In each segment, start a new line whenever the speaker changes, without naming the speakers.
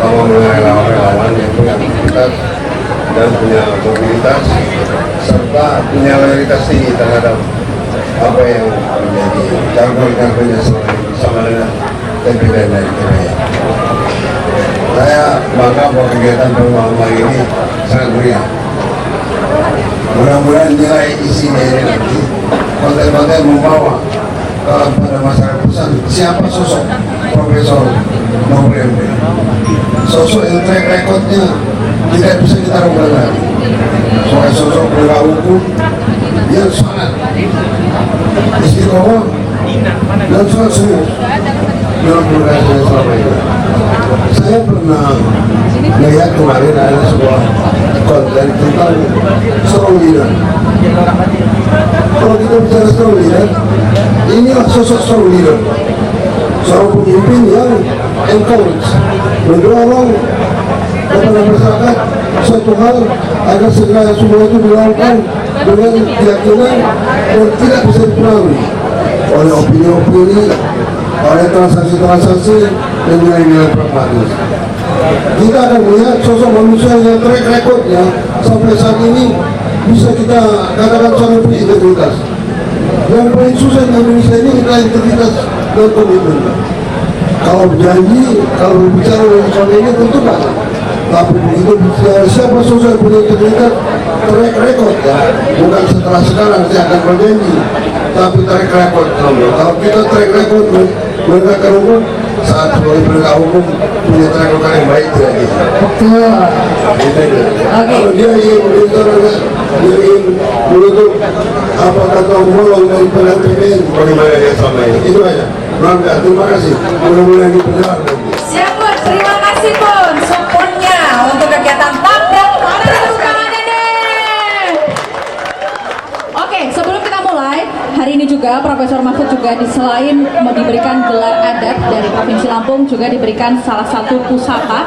terutama mengenai relawan-relawan yang punya aktivitas dan punya mobilitas serta punya loyalitas tinggi terhadap apa yang menjadi jargon kampanye sama dengan TPN dari Kiraya. Saya bangga bahwa kegiatan bersama ini sangat meriah. Mudah-mudahan nilai isinya ini nanti konten-konten membawa kepada masyarakat pesan siapa sosok Profesor Nobel. Sosok yang track recordnya tidak bisa kita rubah lagi. Soal sosok penegak hukum yang sangat istiqomah dan sangat serius dalam progresnya selama ini. Saya pernah melihat kemarin ada sebuah konten tentang strong leader. Kalau kita bicara strong leader, inilah sosok strong leader, seorang pemimpin yang encourage, mendorong kepada masyarakat suatu hal agar segera semua itu dilakukan dengan keyakinan dan tidak bisa dipengaruhi oleh opini-opini, oleh transaksi-transaksi dan nilai-nilai pragmatis. Kita akan melihat sosok manusia yang track recordnya sampai saat ini bisa kita katakan sangat punya integritas. Yang paling susah di Indonesia ini adalah integritas dan komitmen. Kalau berjanji, kalau berbicara dengan soal ini tentu banyak. Tapi begitu bicara siapa sosok yang punya integritas, track record ya, bukan setelah sekarang saya akan berjanji, tapi track record. Kalau kita track record menegakkan hukum, saat sebagai penegak hukum punya track record yang baik tidak bisa. Kalau dia ingin dia ingin menutup apa kata umum dari PPN, bagaimana dia selama ini? Itu aja. Terima kasih. Mudah-mudahan diperjelas nanti.
Siap Pun, terima kasih Pun supportnya untuk kegiatan tabrak tepuk tangannya deh. Oke, sebelum kita mulai, hari ini juga Profesor Mahfud juga selain diberikan gelar adat dari Provinsi Lampung, juga diberikan salah satu pusaka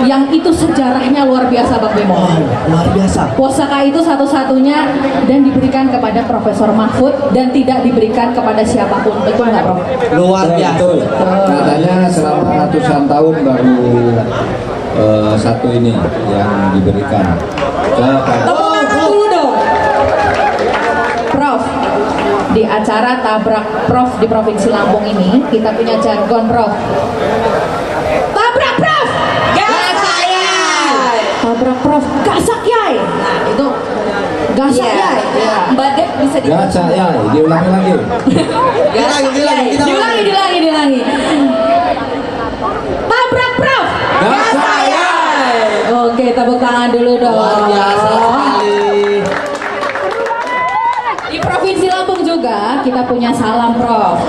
yang itu sejarahnya luar biasa Bang Bimo.
Luar biasa.
Pusaka itu satu-satunya dan diberikan kepada Profesor Mahfud dan tidak diberikan kepada siapapun. Betul nggak Prof?
Luar biasa.
Betul. Katanya selama ratusan tahun baru satu ini yang diberikan.
Tepuk tangan dulu dong. Prof, di acara tabrak Prof di Provinsi Lampung ini kita punya jargon Prof. Tabrak Prof, gasak yai. Tabrak Prof, gasak yai. Nah itu gasak yai. Mbak Dek bisa
Gasak ya, diulangi lagi.
Diulangi. Tabrak Prof,
Gasak
yai. Oke, tepuk tangan dulu dong.
Luar biasa sekali.
Di Provinsi Lampung juga kita punya salam Prof.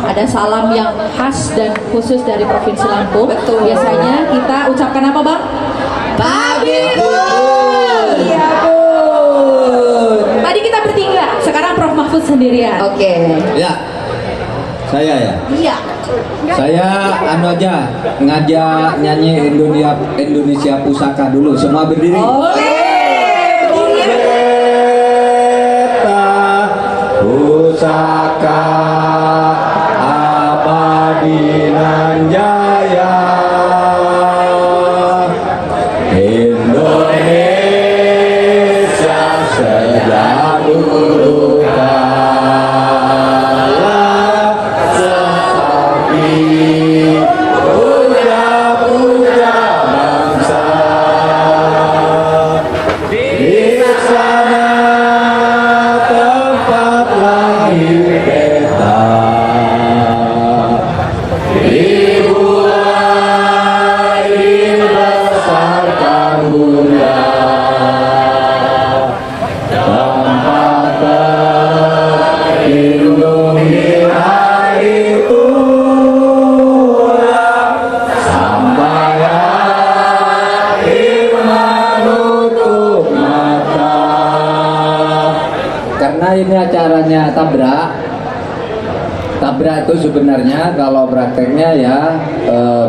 Ada salam yang khas dan khusus dari Provinsi Lampung. Betul. Biasanya kita ucapkan apa Bang? Tabibun. Iya Bun. Tadi kita bertiga, sekarang Prof Mahfud sendirian. Oke.
Ya, saya ya.
Iya.
Saya anu aja ngajak nyanyi Indonesia Pusaka dulu. Semua berdiri. Pusaka abadi nan jaya, Indonesia sejak dulu kala seperti puja-puja bangsa di sana tempat lahir beta, dibuat dibesarkan bunda, tempat terlindung di hari tua, sampai akhir menutup mata. Karena ini acaranya tabrak itu sebenarnya kalau prakteknya ya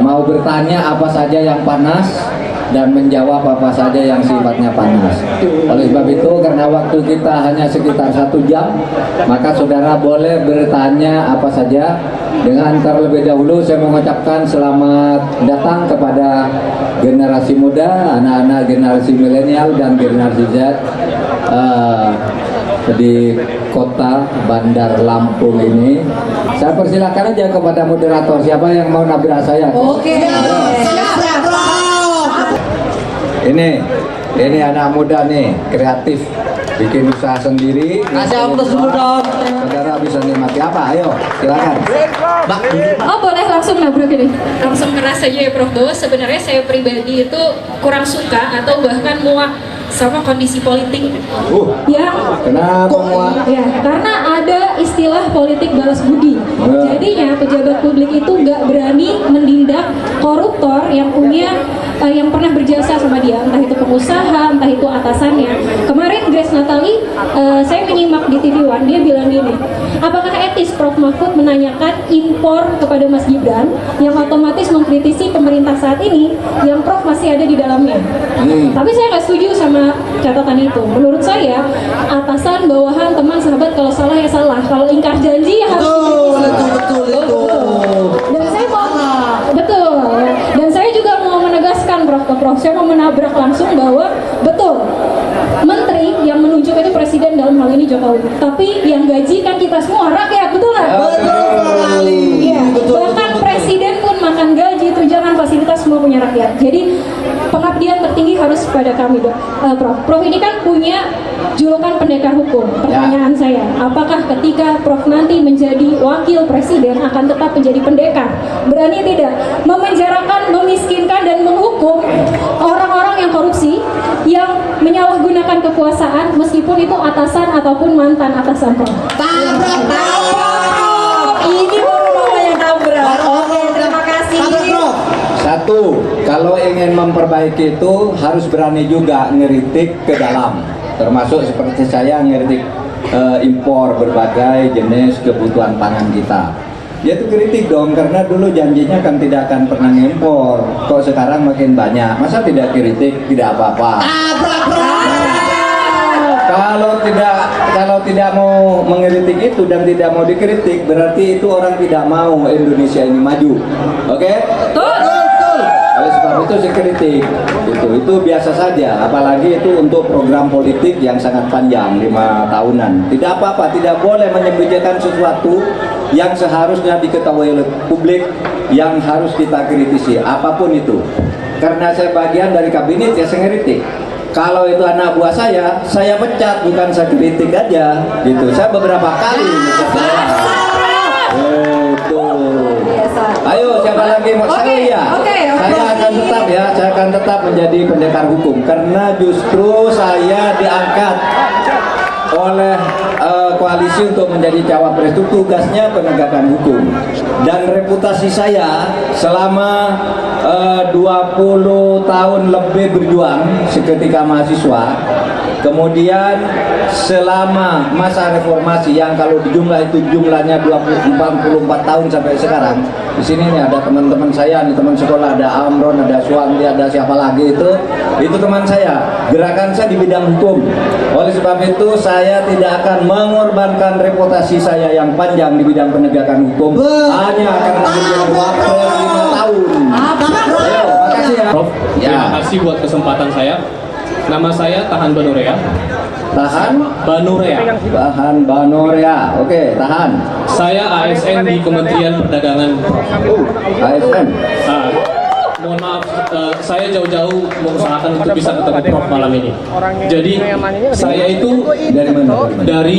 mau bertanya apa saja yang panas dan menjawab apa saja yang sifatnya panas. Oleh sebab itu, karena waktu kita hanya sekitar 1 jam, maka saudara boleh bertanya apa saja. Dengan terlebih dahulu saya mengucapkan selamat datang kepada generasi muda, anak-anak generasi milenial dan generasi Z di kota Bandar Lampung ini. Saya persilakan aja kepada moderator, siapa yang mau nabrak saya?
Oke.
Ini anak muda nih, kreatif, bikin usaha sendiri.
Kasih aplaus dulu dong.
Saudara bisa nikmati apa? Ayo, silakan.
Mbak,
Oh boleh langsung nabrak ini.
Langsung keras saja ya Prof, bahwa sebenarnya saya pribadi itu kurang suka atau bahkan muak sama kondisi politik.
Ya.
Kenapa muak?
Ya, karena ada istilah politik balas budi. Jadinya pejabat publik itu nggak berani menindak koruptor yang punya yang pernah berjasa sama dia, entah itu pengusaha, entah itu atasannya. Kemarin Grace Natali, saya menyimak di TV One, dia bilang gini, apakah etis Prof Mahfud menanyakan impor kepada Mas Gibran yang otomatis mengkritisi pemerintah saat ini yang Prof masih ada di dalamnya. Tapi saya nggak setuju sama catatan itu. Menurut saya, atasan, bawahan, teman, sahabat, kalau salah ya salah. Kalau ingkar janji ya harus
betul.
Dan saya mau betul. Dan saya juga mau menegaskan Prof, saya mau menabrak langsung bahwa betul. Menteri yang menunjuk itu presiden, dalam hal ini Jokowi. Tapi yang gaji kan kita semua rakyat, betul nggak?
Betul sekali.
Iya. Bahkan presiden pun makan gaji, tunjangan, fasilitas semua punya rakyat. Jadi pengabdian tertinggi harus pada kami, Prof. Prof ini kan punya julukan pendekar hukum. Pertanyaan saya, apakah ketika Prof nanti menjadi wakil presiden akan tetap menjadi pendekar? Berani tidak memenjarakan, memiskinkan dan menghukum orang-orang yang korupsi, yang menyalahgunakan kekuasaan meskipun itu atasan ataupun mantan atasan, Prof?
Ini baru mama yang tabrak. Oke, terima kasih.
Satu, kalau ingin memperbaiki itu harus berani juga ngeritik ke dalam, termasuk seperti saya ngeritik impor berbagai jenis kebutuhan pangan kita. Ya itu kritik dong, karena dulu janjinya kan tidak akan pernah ngimpor, kok sekarang makin banyak, masa tidak kritik, tidak apa-apa. Kalau tidak mau mengkritik itu dan tidak mau dikritik, berarti itu orang tidak mau Indonesia ini maju. Oke? Oleh sebab itu saya kritik, itu biasa saja, apalagi itu untuk program politik yang sangat panjang, 5 tahunan. Tidak apa-apa, tidak boleh menyembunyikan sesuatu yang seharusnya diketahui oleh publik, yang harus kita kritisi, apapun itu. Karena saya bagian dari kabinet, ya saya kritik. Kalau itu anak buah saya pecat, bukan saya kritik aja, gitu. Saya beberapa kali Ayo, siapa lagi mau saya? Saya akan tetap menjadi pendekar hukum karena justru saya diangkat oleh koalisi untuk menjadi cawapres, itu tugasnya penegakan hukum. Dan reputasi saya selama 20 tahun lebih berjuang seketika mahasiswa, kemudian selama masa reformasi yang kalau dijumlah itu jumlahnya 44 tahun sampai sekarang. Di sini nih ada teman-teman saya, nih teman sekolah, ada Amron, ada Suwandi, ada siapa lagi itu teman saya. Gerakan saya di bidang hukum. Oleh sebab itu saya tidak akan mengorbankan reputasi saya yang panjang di bidang penegakan hukum hanya karena menjadi wakil 5 tahun. Ayo, makasih ya.
Prof,
Ya.
terima kasih buat kesempatan saya. Nama saya Tahan Banurea.
Tahan
Banurea.
bahan Banorea. Oke, tahan.
Saya ASN di Kementerian Perdagangan.
ASN.
Ah, mohon maaf, saya jauh-jauh mengusahakan untuk bisa ketemu Prof malam ini. Jadi saya itu
Dari mana?
dari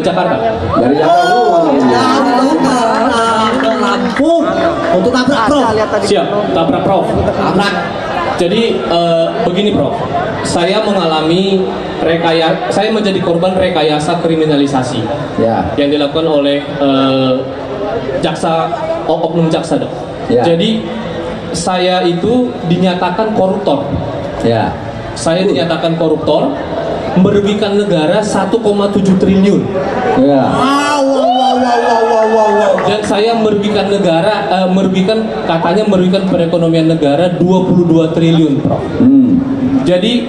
Jakarta.
Dari Jakarta.
Ke Lampung untuk tabrak Prof.
Siap, tabrak Prof.
Tabrak.
Jadi begini Prof, saya mengalami saya menjadi korban rekayasa kriminalisasi
Ya.
yang dilakukan oleh oknum jaksa.
Ya.
Jadi saya itu dinyatakan koruptor.
Ya.
Saya dinyatakan koruptor, merugikan negara 1,7 triliun.
Ya.
Wow.
Dan saya merugikan negara, katanya merugikan perekonomian negara 22 triliun, Prof. Jadi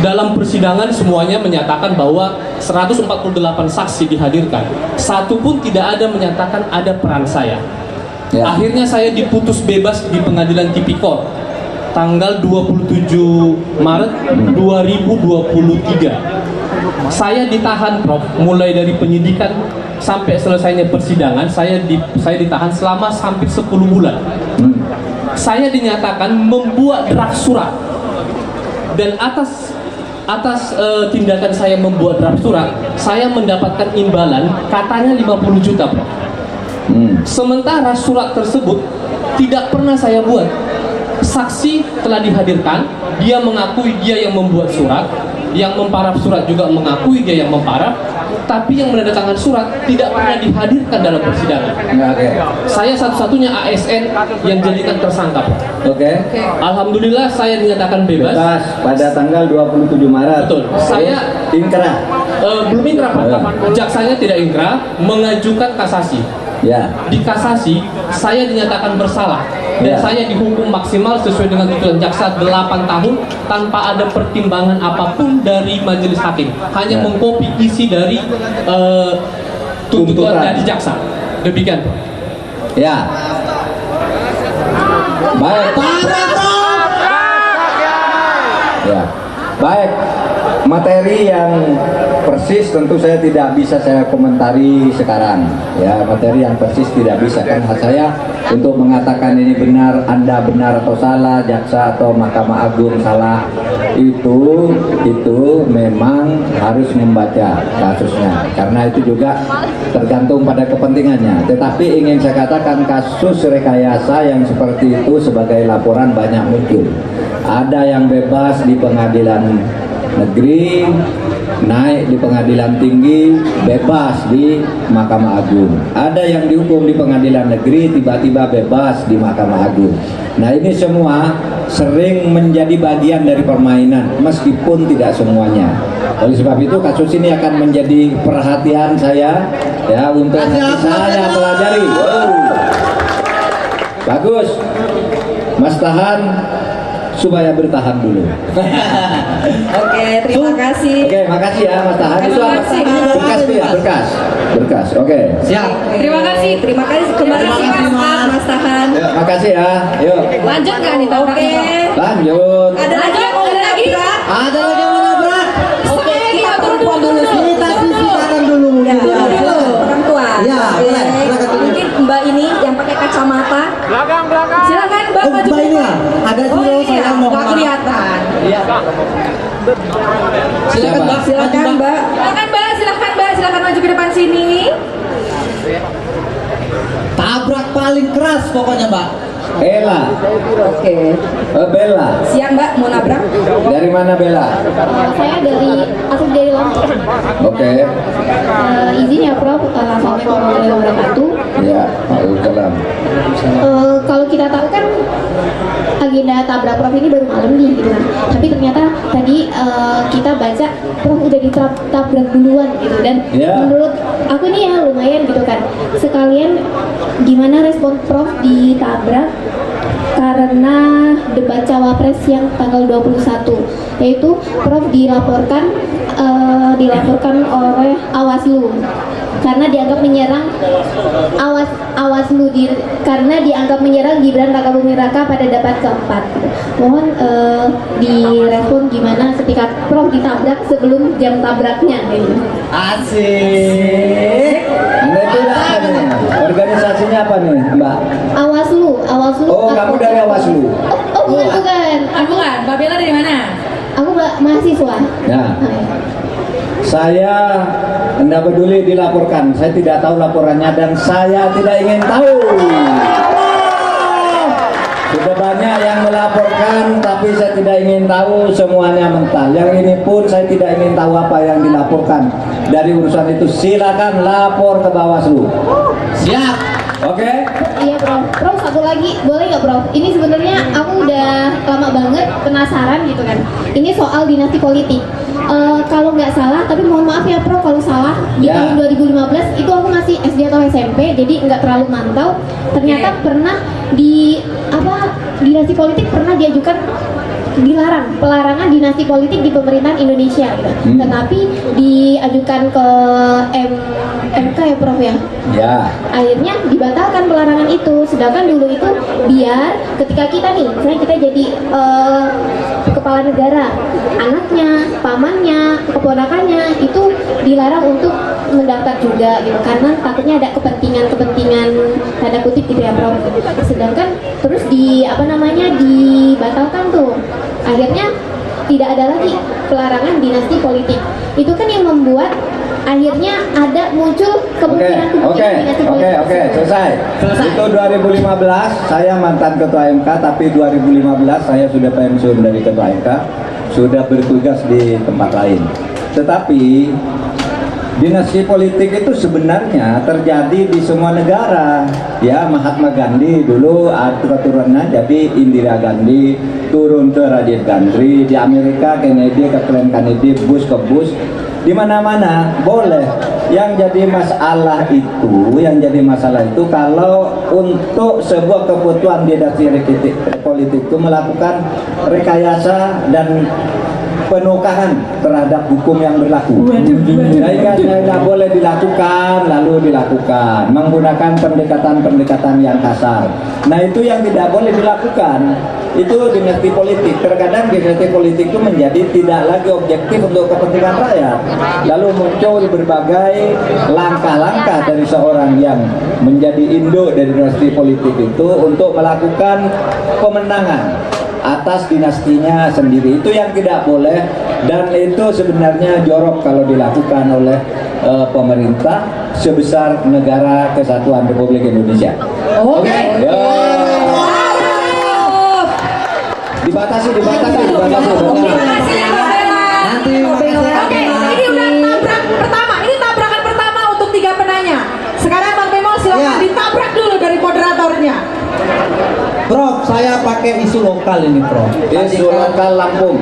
dalam persidangan semuanya menyatakan bahwa 148 saksi dihadirkan, satu pun tidak ada menyatakan ada peran saya.
Ya.
Akhirnya saya diputus bebas di pengadilan Tipikor tanggal 27 Maret 2023. Saya ditahan, Prof, mulai dari penyidikan sampai selesainya persidangan. Saya ditahan selama hampir 10 bulan. Saya dinyatakan membuat draft surat, dan atas tindakan saya membuat draft surat, saya mendapatkan imbalan katanya 50 juta, Prof. Sementara surat tersebut tidak pernah saya buat. Saksi telah dihadirkan, dia mengakui dia yang membuat surat, yang memparaf surat juga mengakui dia yang memparaf, tapi yang menandatangani surat tidak pernah dihadirkan dalam persidangan. Saya satu-satunya ASN yang jadikan tersangka.
Oke.
Alhamdulillah saya dinyatakan bebas.
Bebas pada tanggal 27 Maret.
Betul. Saya
ingkrah.
belum ingkrah, Pak. Jaksanya tidak ingkrah, mengajukan kasasi.
Ya.
Di kasasi saya dinyatakan bersalah dan saya dihukum maksimal sesuai dengan tuntutan jaksa 8 tahun tanpa ada pertimbangan apapun dari majelis hakim, hanya mengkopi isi dari tuntutan dari jaksa. Demikian, Pak.
Ya. Baik. Ya. Baik. Materi yang persis tentu saya tidak bisa saya komentari sekarang. Ya, materi yang persis tidak bisa, kan hak saya untuk mengatakan ini benar, Anda benar atau salah, jaksa atau Mahkamah Agung salah. Itu memang harus membaca kasusnya, karena itu juga tergantung pada kepentingannya. Tetapi ingin saya katakan, kasus rekayasa yang seperti itu sebagai laporan banyak muncul. Ada yang bebas di pengadilan negeri, naik di pengadilan tinggi, bebas di Mahkamah Agung. Ada yang dihukum di pengadilan negeri, tiba-tiba bebas di Mahkamah Agung. Nah, ini semua sering menjadi bagian dari permainan, meskipun tidak semuanya. Oleh sebab itu kasus ini akan menjadi perhatian saya, ya, untuk nanti saya pelajari. Bagus, Mas tahan supaya bertahan dulu.
Oke, terima kasih.
Oke, makasih ya Mas Tahan. Itu apa? Berkas tuh ya, berkas. Oke.
Siap.
Terima kasih.
Terima kasih kembali Mas Tahan.
Ya, makasih ya. Yuk.
Lanjut nggak nih,
Oke.
Lanjut.
Ada lagi yang mau lagi?
Ada lagi yang menabrak.
Oke, kita perempuan dulu.
Kita sisi kanan dulu.
Ya, dulu. Perempuan.
Ya,
Oke.
boleh. Silakan dulu.
Mungkin Mbak ini yang pakai kacamata. Belakang. Silakan Mbak
Oh,
maju
Mbak ini ya? Ada
Oh,
dulu,
ini ya.
saya mau
Nggak kelihatan.
Iya. Silakan Mbak.
Silakan Mbak.
Silakan maju ke depan sini.
Tabrak paling keras pokoknya Mbak.
Bella.
Oke.
Bella.
Siang Mbak, mau nabrak?
Dari mana Bella?
Saya asli dari Lombok.
Oke.
Izin ya Prof, Assalamualaikum warahmatullahi wabarakatuh.
Ya, Waalaikumsalam.
Kalau kita tahu kan agenda tabrak Prof ini baru malam nih gitu kan. Tapi ternyata tadi kita baca Prof udah ditabrak duluan gitu, dan menurut aku nih ya lumayan gitu kan. Sekalian gimana respon Prof ditabrak karena debat cawapres yang tanggal 21, yaitu Prof dilaporkan oleh Awaslu karena dianggap menyerang karena dianggap menyerang Gibran Rakabuming Raka pada debat keempat. Mohon direspon gimana ketika Prof ditabrak sebelum jam tabraknya gitu.
Asik.
Anda itu apa nih? Organisasinya apa nih, Mbak?
Awaslu.
Oh, kamu dari Awaslu.
Oh, bukan.
Bukan. Mbak Bella dari mana?
Aku mahasiswa.
Ya. Saya tidak peduli dilaporkan. Saya tidak tahu laporannya dan saya tidak ingin tahu. Sudah banyak yang melaporkan, tapi saya tidak ingin tahu, semuanya mentah. Yang ini pun saya tidak ingin tahu apa yang dilaporkan. Dari urusan itu silakan lapor ke Bawaslu.
Siap.
Oke?
Iya Prof. Prof satu lagi boleh nggak Prof? Ini sebenarnya aku udah lama suka banget, penasaran gitu kan. Ini soal dinasti politik. Kalau nggak salah, tapi mohon maaf ya Prof kalau salah, di tahun 2015 itu aku masih SD atau SMP, jadi nggak terlalu mantau. Ternyata pernah dinasti politik pernah diajukan pelarangan dinasti politik di pemerintahan Indonesia gitu. Tetapi diajukan ke MK ya Prof ya.
Ya.
Akhirnya dibatalkan pelarangan itu. Sedangkan dulu itu biar ketika kita nih, misalnya kita jadi kepala negara, anaknya, pamannya, keponakannya itu dilarang untuk mendaftar juga gitu, karena takutnya ada kepentingan tanda kutip gitu ya Prof. Sedangkan terus dibatalkan tuh. Akhirnya tidak ada lagi pelarangan dinasti politik. Itu kan yang membuat akhirnya ada muncul kemungkinan dinasti politik.
Oke, selesai. Itu 2015 saya mantan ketua MK, tapi 2015 saya sudah pensiun dari ketua MK, sudah bertugas di tempat lain. Tetapi dinasti politik itu sebenarnya terjadi di semua negara. Ya, Mahatma Gandhi dulu keturunannya jadi Indira Gandhi, turun ke Rajiv Gandhi, di Amerika Kennedy ke Kennedy, Bush ke Bush. Di mana-mana boleh. Yang jadi masalah itu kalau untuk sebuah kebutuhan dinasti politik itu melakukan rekayasa dan penukahan terhadap hukum yang berlaku. Tidak boleh dilakukan, lalu dilakukan menggunakan pendekatan yang kasar. Nah, itu yang tidak boleh dilakukan. Itu dinasti politik. Terkadang dinasti politik itu menjadi tidak lagi objektif untuk kepentingan rakyat. Lalu muncul berbagai langkah-langkah dari seorang yang menjadi induk dari dinasti politik itu untuk melakukan pemenangan atas dinastinya sendiri. Itu yang tidak boleh, dan itu sebenarnya jorok kalau dilakukan oleh pemerintah sebesar Negara Kesatuan Republik Indonesia.
Oke.
Dibatasi.
Terima kasih ya Bang Bella. Oke, ini udah tabrak pertama. Ini tabrakan pertama untuk 3 penanya. Sekarang Bang Bemo silakan ditabrak dulu dari moderatornya.
Prof, saya pakai isu lokal ini Prof.
Isu lokal Lampung.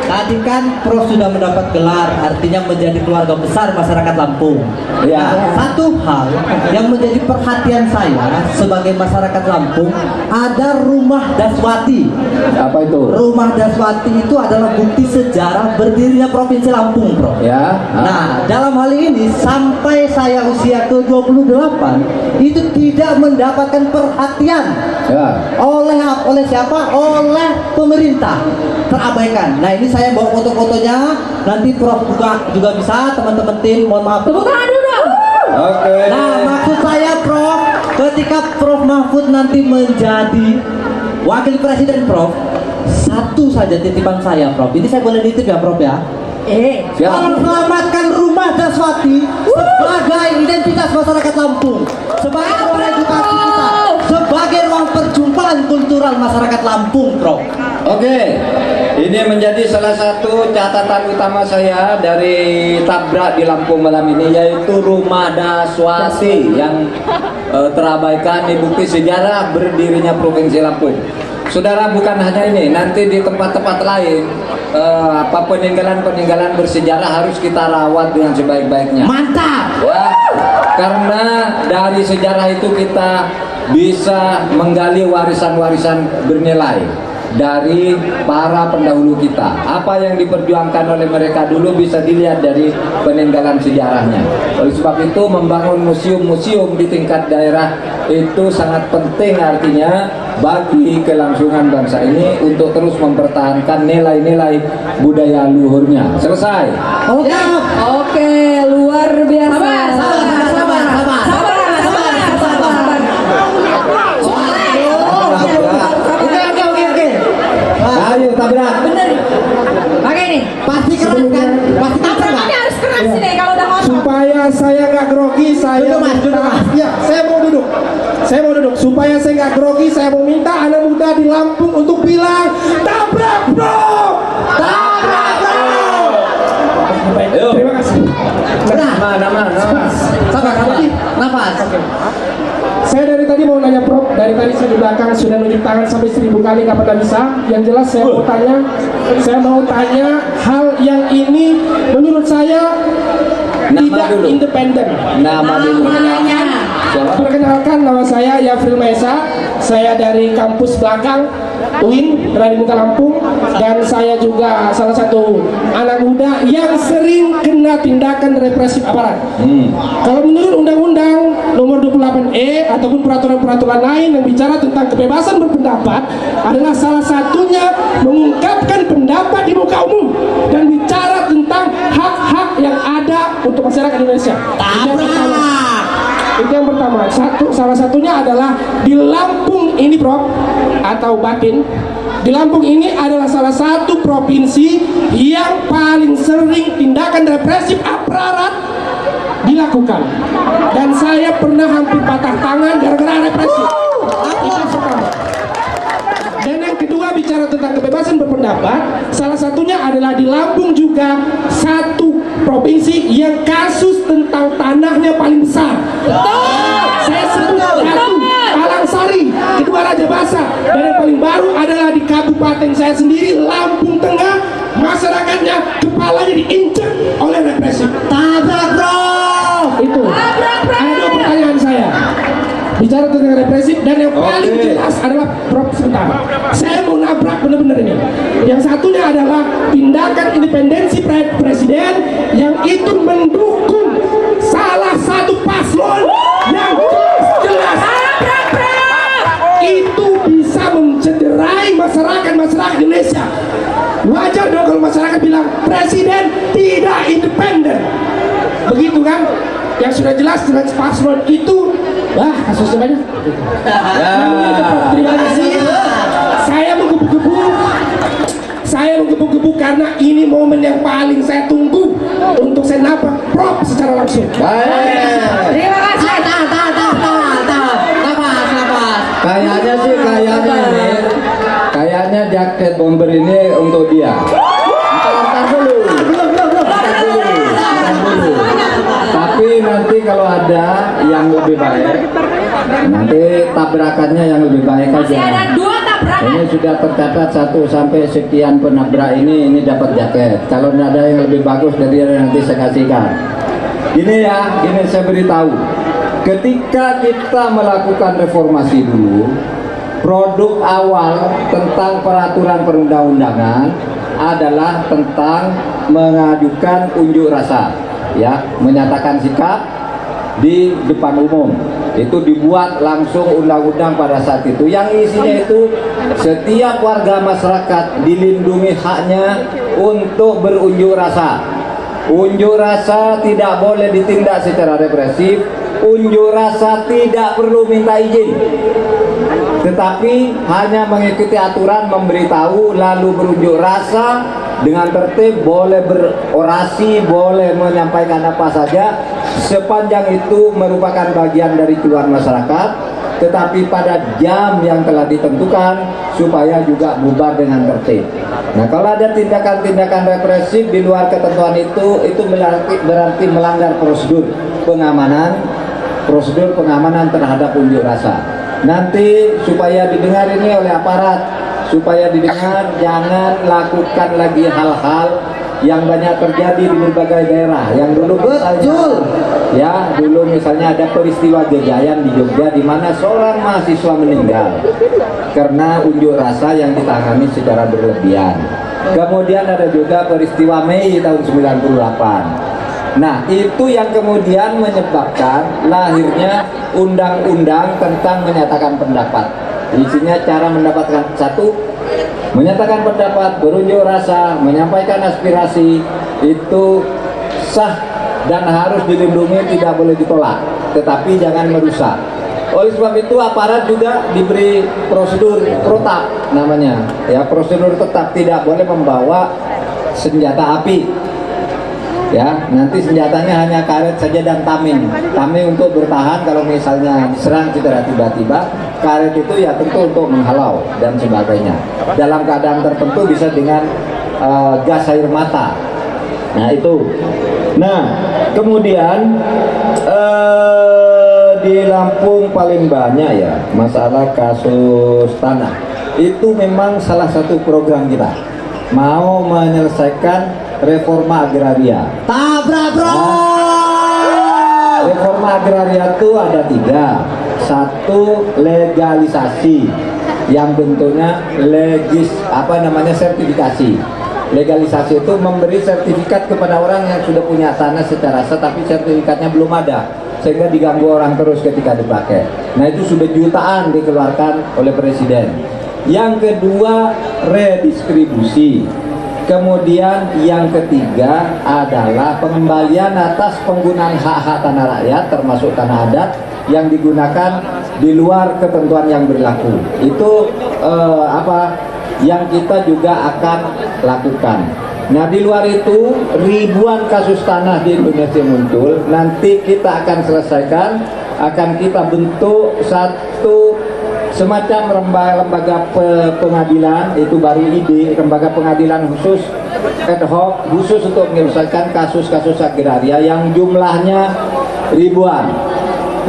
Tadi kan Prof sudah mendapat gelar, artinya menjadi keluarga besar masyarakat Lampung.
Ya.
Satu hal yang menjadi perhatian saya sebagai masyarakat Lampung, ada Rumah Daswati.
Apa itu?
Rumah Daswati itu adalah bukti sejarah berdirinya Provinsi Lampung, Prof.
Ya.
Nah, dalam hal ini sampai saya usia ke-28 itu tidak mendapatkan perhatian.
Ya.
Oleh siapa? Oleh pemerintah. Terabaikan. Nah, ini saya bawa foto-fotonya. Nanti Prof juga bisa, teman-teman tim, mohon maaf.
Tepuk tangan dulu dong.
Oke.
Nah, maksud saya Prof, ketika Prof Mahfud nanti menjadi wakil presiden Prof, satu saja titipan saya Prof. Ini saya boleh nitip ya Prof ya?
Siap.
Selamatkan Rumah Daswati sebagai identitas masyarakat Lampung, sebagai ruang edukasi kita, sebagai ruang perjumpaan kultural masyarakat Lampung, Prof.
Oke. Ini menjadi salah satu catatan utama saya dari tabrak di Lampung malam ini, yaitu Rumah Daswati yang terabaikan di bukti sejarah berdirinya Provinsi Lampung. Saudara, bukan hanya ini, nanti di tempat-tempat lain peninggalan-peninggalan bersejarah harus kita rawat dengan sebaik-baiknya.
Mantap.
Ya, karena dari sejarah itu kita bisa menggali warisan-warisan bernilai dari para pendahulu kita. Apa yang diperjuangkan oleh mereka dulu bisa dilihat dari peninggalan sejarahnya. Oleh sebab itu membangun museum-museum di tingkat daerah itu sangat penting, artinya bagi kelangsungan bangsa ini untuk terus mempertahankan nilai-nilai budaya luhurnya. Selesai.
Oke, luar biasa. Sabar.
Oke.
Ayo tabrak.
Bener. Pakai nih.
Pasti keras kan? Pasti
Tabrakannya harus keras nih kalau udah ngomong.
Supaya saya nggak grogi, saya ya, saya mau duduk. Supaya saya nggak grogi, saya mau minta anak muda di Lampung untuk bilang tabrak bro.
Ayo.
Terima kasih.
Nama.
Sabar. Nafas.
Saya dari tadi mau nanya Prof,
dari tadi saya di belakang sudah nunjuk tangan sampai 1000 kali nggak pernah bisa. Yang jelas saya mau tanya hal yang ini menurut saya tidak independen.
Nama dulu.
Perkenalkan, nama saya Yafril Maesa. Saya dari kampus belakang UIN Radinata Lampung, dan saya juga salah satu anak muda yang sering kena tindakan represif aparat. Kalau menurut Undang-Undang Nomor 28E ataupun peraturan-peraturan lain yang bicara tentang kebebasan berpendapat, adalah salah satunya mengungkapkan pendapat di muka umum dan bicara tentang hak-hak yang ada untuk masyarakat Indonesia. Itu yang pertama. Salah satunya adalah di Lampung ini, Prof, atau Batin. Di Lampung ini adalah salah satu provinsi yang paling sering tindakan represif aparat dilakukan. Dan saya pernah hampir patah tangan gara-gara represif. Itu yang pertama. Dan yang kedua, bicara tentang kebebasan berpendapat, salah satunya adalah di Lampung juga satu provinsi yang kasus tentang tanahnya paling besar. Saya sebut satu, Kalangsari, kedua Raja Basa, dan yang paling baru adalah di kabupaten saya sendiri, Lampung Tengah. Masyarakatnya kepalanya diinjak oleh represif.
Tabrak, bro.
Itu. Ada dua pertanyaan saya. Bicara tentang represif, dan yang paling jelas adalah Prof, sebentar. Saya mau nabrak benar-benar ini. Yang satunya adalah tindakan independensi presiden yang itu mendukung salah satu paslon yang jelas itu bisa mencederai masyarakat Indonesia. Wajar dong kalau masyarakat bilang presiden tidak independen. Begitu kan? Yang sudah jelas paslon itu, wah, kasusnya banyak. Terima kasih. Saya menggebu-gebu karena ini momen yang paling saya tunggu untuk saya nabrak Prof secara langsung.
Terima kasih.
Kayaknya jaket bomber ini untuk dia. Ntar dulu. Tapi nanti kalau ada yang lebih baik, nanti tabrakannya yang lebih baik aja.
Masih ada 2 tabrakan.
Ini sudah tercatat 1 sampai sekian penabrak ini dapat jaket. Kalau ada yang lebih bagus dari yang nanti saya kasihkan. Ini saya beritahu. Ketika kita melakukan reformasi dulu, produk awal tentang peraturan perundang-undangan adalah tentang mengajukan unjuk rasa, ya, menyatakan sikap di depan umum. Itu dibuat langsung undang-undang pada saat itu, yang isinya itu setiap warga masyarakat dilindungi haknya untuk berunjuk rasa. Unjuk rasa tidak boleh ditindak secara represif. Unjuk rasa tidak perlu minta izin, tetapi hanya mengikuti aturan, memberitahu, lalu berunjuk rasa dengan tertib, boleh berorasi, boleh menyampaikan apa saja, sepanjang itu merupakan bagian dari keluhan masyarakat, tetapi pada jam yang telah ditentukan supaya juga bubar dengan tertib. Nah, kalau ada tindakan-tindakan represif di luar ketentuan itu berarti melanggar prosedur pengamanan terhadap unjuk rasa. Nanti supaya didengar ini oleh aparat, supaya didengar, jangan lakukan lagi hal-hal yang banyak terjadi di berbagai daerah. Yang dulu dulu misalnya ada peristiwa Gejayan di Jogja di mana seorang mahasiswa meninggal karena unjuk rasa yang ditangani secara berlebihan. Kemudian ada juga peristiwa Mei tahun 98. Nah, itu yang kemudian menyebabkan lahirnya undang-undang tentang menyatakan pendapat. Isinya cara mendapatkan menyatakan pendapat, berunjuk rasa, menyampaikan aspirasi itu sah dan harus dilindungi, tidak boleh ditolak, tetapi jangan merusak. Oleh sebab itu aparat juga diberi prosedur protap namanya, ya, prosedur tetap, tidak boleh membawa senjata api. Ya, nanti senjatanya hanya karet saja dan tameng untuk bertahan kalau misalnya diserang secara tiba-tiba. Karet itu ya tentu untuk menghalau dan sebagainya. Dalam keadaan tertentu bisa dengan gas air mata. Nah, itu. Nah, kemudian di Lampung paling banyak ya masalah kasus tanah. Itu memang salah satu program kita. Mau menyelesaikan reforma agraria.
Tabrak bro.
Reforma agraria itu ada 3. Satu, legalisasi yang bentuknya sertifikasi. Legalisasi itu memberi sertifikat kepada orang yang sudah punya tanah secara sah tapi sertifikatnya belum ada, sehingga diganggu orang terus ketika dipakai. Nah, itu sudah jutaan dikeluarkan oleh presiden. Yang kedua, redistribusi. Kemudian yang ketiga adalah pengembalian atas penggunaan hak-hak tanah rakyat termasuk tanah adat yang digunakan di luar ketentuan yang berlaku. Itu yang kita juga akan lakukan. Nah, di luar itu ribuan kasus tanah di Indonesia muncul. Nanti kita akan selesaikan, akan kita bentuk satu semacam lembaga pengadilan, itu baru ide, lembaga pengadilan khusus ad hoc khusus untuk menyelesaikan kasus-kasus agraria yang jumlahnya ribuan.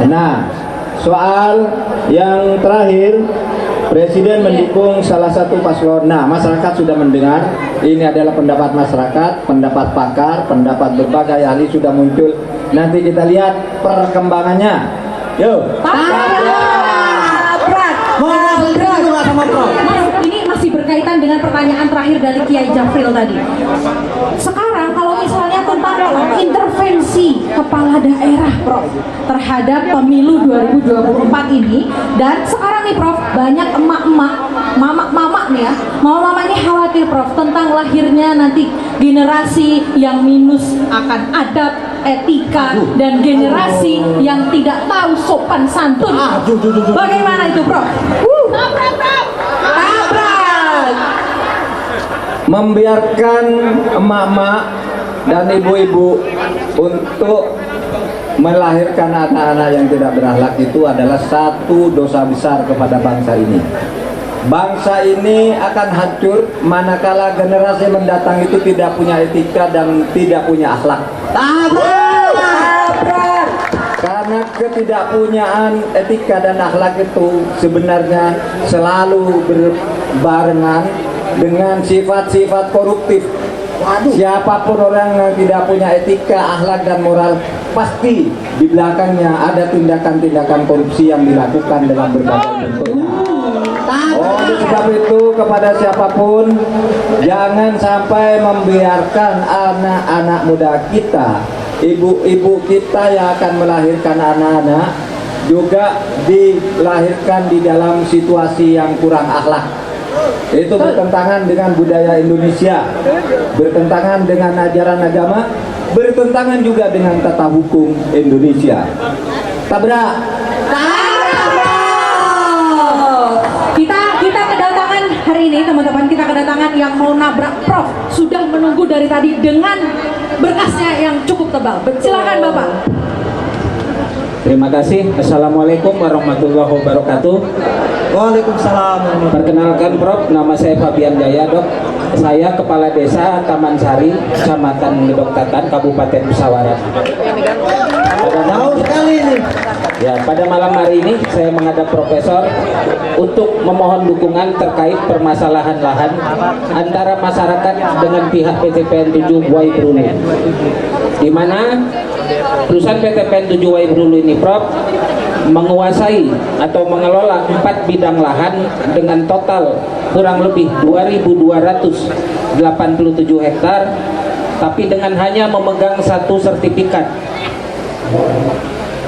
Nah, soal yang terakhir, Presiden mendukung salah satu paslon. Nah, masyarakat sudah mendengar. Ini adalah pendapat masyarakat, pendapat pakar, pendapat berbagai ahli sudah muncul. Nanti kita lihat perkembangannya. Yuk.
Mas, ini masih berkaitan dengan pertanyaan terakhir dari Kiai Jafril tadi. Sekarang kalau misalnya tentang intervensi kepala daerah, Prof, terhadap pemilu 2024 ini, dan sekarang nih Prof, banyak emak-emak, mama-mama nih ya, mama-mama ini khawatir Prof tentang lahirnya nanti generasi yang minus akan adab, etika, dan generasi yang tidak tahu sopan santun. Bagaimana itu Prof? Tabrak!
Membiarkan emak-emak dan ibu-ibu untuk melahirkan anak-anak yang tidak berakhlak itu adalah satu dosa besar kepada bangsa ini. Bangsa ini akan hancur manakala generasi mendatang itu tidak punya etika dan tidak punya akhlak. Karena ketidakpunyaan etika dan akhlak itu sebenarnya selalu berbarengan dengan sifat-sifat koruptif. Siapapun orang yang tidak punya etika, akhlak dan moral, pasti di belakangnya ada tindakan-tindakan korupsi yang dilakukan dalam berbagai bentuknya. Oleh sebab itu, kepada siapapun, jangan sampai membiarkan anak-anak muda kita, ibu-ibu kita yang akan melahirkan anak-anak juga dilahirkan di dalam situasi yang kurang akhlak. Itu bertentangan dengan budaya Indonesia, bertentangan dengan ajaran agama, bertentangan juga dengan tata hukum Indonesia. Tabrak!
Kita kedatangan hari ini, teman-teman, kita kedatangan yang mau nabrak Prof, sudah menunggu dari tadi dengan berkasnya yang cukup tebal. Silakan Bapak.
Terima kasih. Assalamualaikum warahmatullahi wabarakatuh.
Waalaikumsalam.
Perkenalkan Prof, nama saya Fabian Jaya, Dok. Saya Kepala Desa Taman Sari, Kecamatan Gedoktatan, Kabupaten Pesawaran.
Jauh sekali ini.
Ya, pada malam hari ini saya menghadap Profesor untuk memohon dukungan terkait permasalahan lahan antara masyarakat dengan pihak PT PN7 Waibru, di mana perusahaan PT PN7 Waibru ini, Prof, menguasai atau mengelola 4 bidang lahan dengan total kurang lebih 2.287 hektar, tapi dengan hanya memegang satu sertifikat,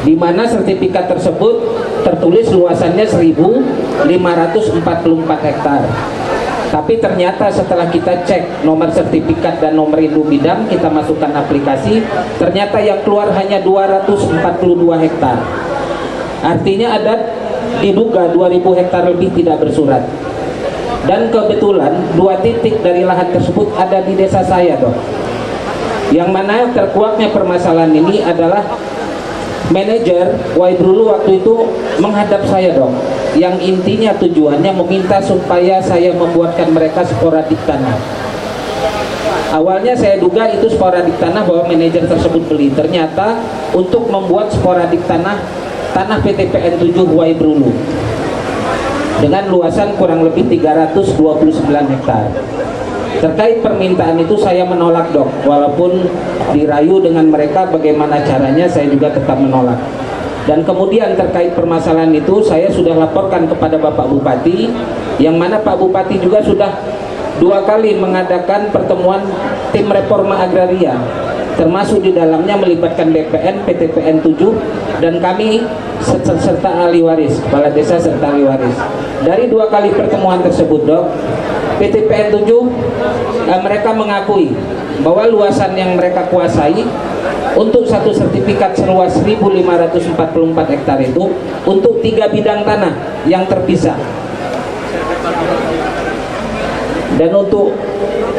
di mana sertifikat tersebut tertulis luasannya 1.544 hektar. Tapi ternyata setelah kita cek nomor sertifikat dan nomor induk bidang, kita masukkan aplikasi, ternyata yang keluar hanya 242 hektar. Artinya ada diduga 2.000 hektar lebih tidak bersurat. Dan kebetulan 2 titik dari lahan tersebut ada di desa saya, Dok. Yang mana terkuaknya permasalahan ini adalah manajer Waibru waktu itu menghadap saya, Dok, yang intinya tujuannya meminta supaya saya membuatkan mereka sporadik tanah. Awalnya saya duga itu sporadik tanah bahwa manajer tersebut beli. Ternyata untuk membuat sporadik tanah tanah PTPN 7 Waibrulu dengan luasan kurang lebih 329 hektar. Terkait permintaan itu saya menolak, Dok. Walaupun dirayu dengan mereka bagaimana caranya, saya juga tetap menolak. Dan kemudian terkait permasalahan itu saya sudah laporkan kepada Bapak Bupati, yang mana Pak Bupati juga sudah 2 kali mengadakan pertemuan tim reforma agraria, termasuk di dalamnya melibatkan BPN, PTPN 7, dan kami serta ahli waris, kepala desa serta ahli waris. Dari 2 kali pertemuan tersebut, Dok, PTPN 7 mereka mengakui bahwa luasan yang mereka kuasai untuk satu sertifikat seluas 1.544 hektar itu untuk 3 bidang tanah yang terpisah. Dan untuk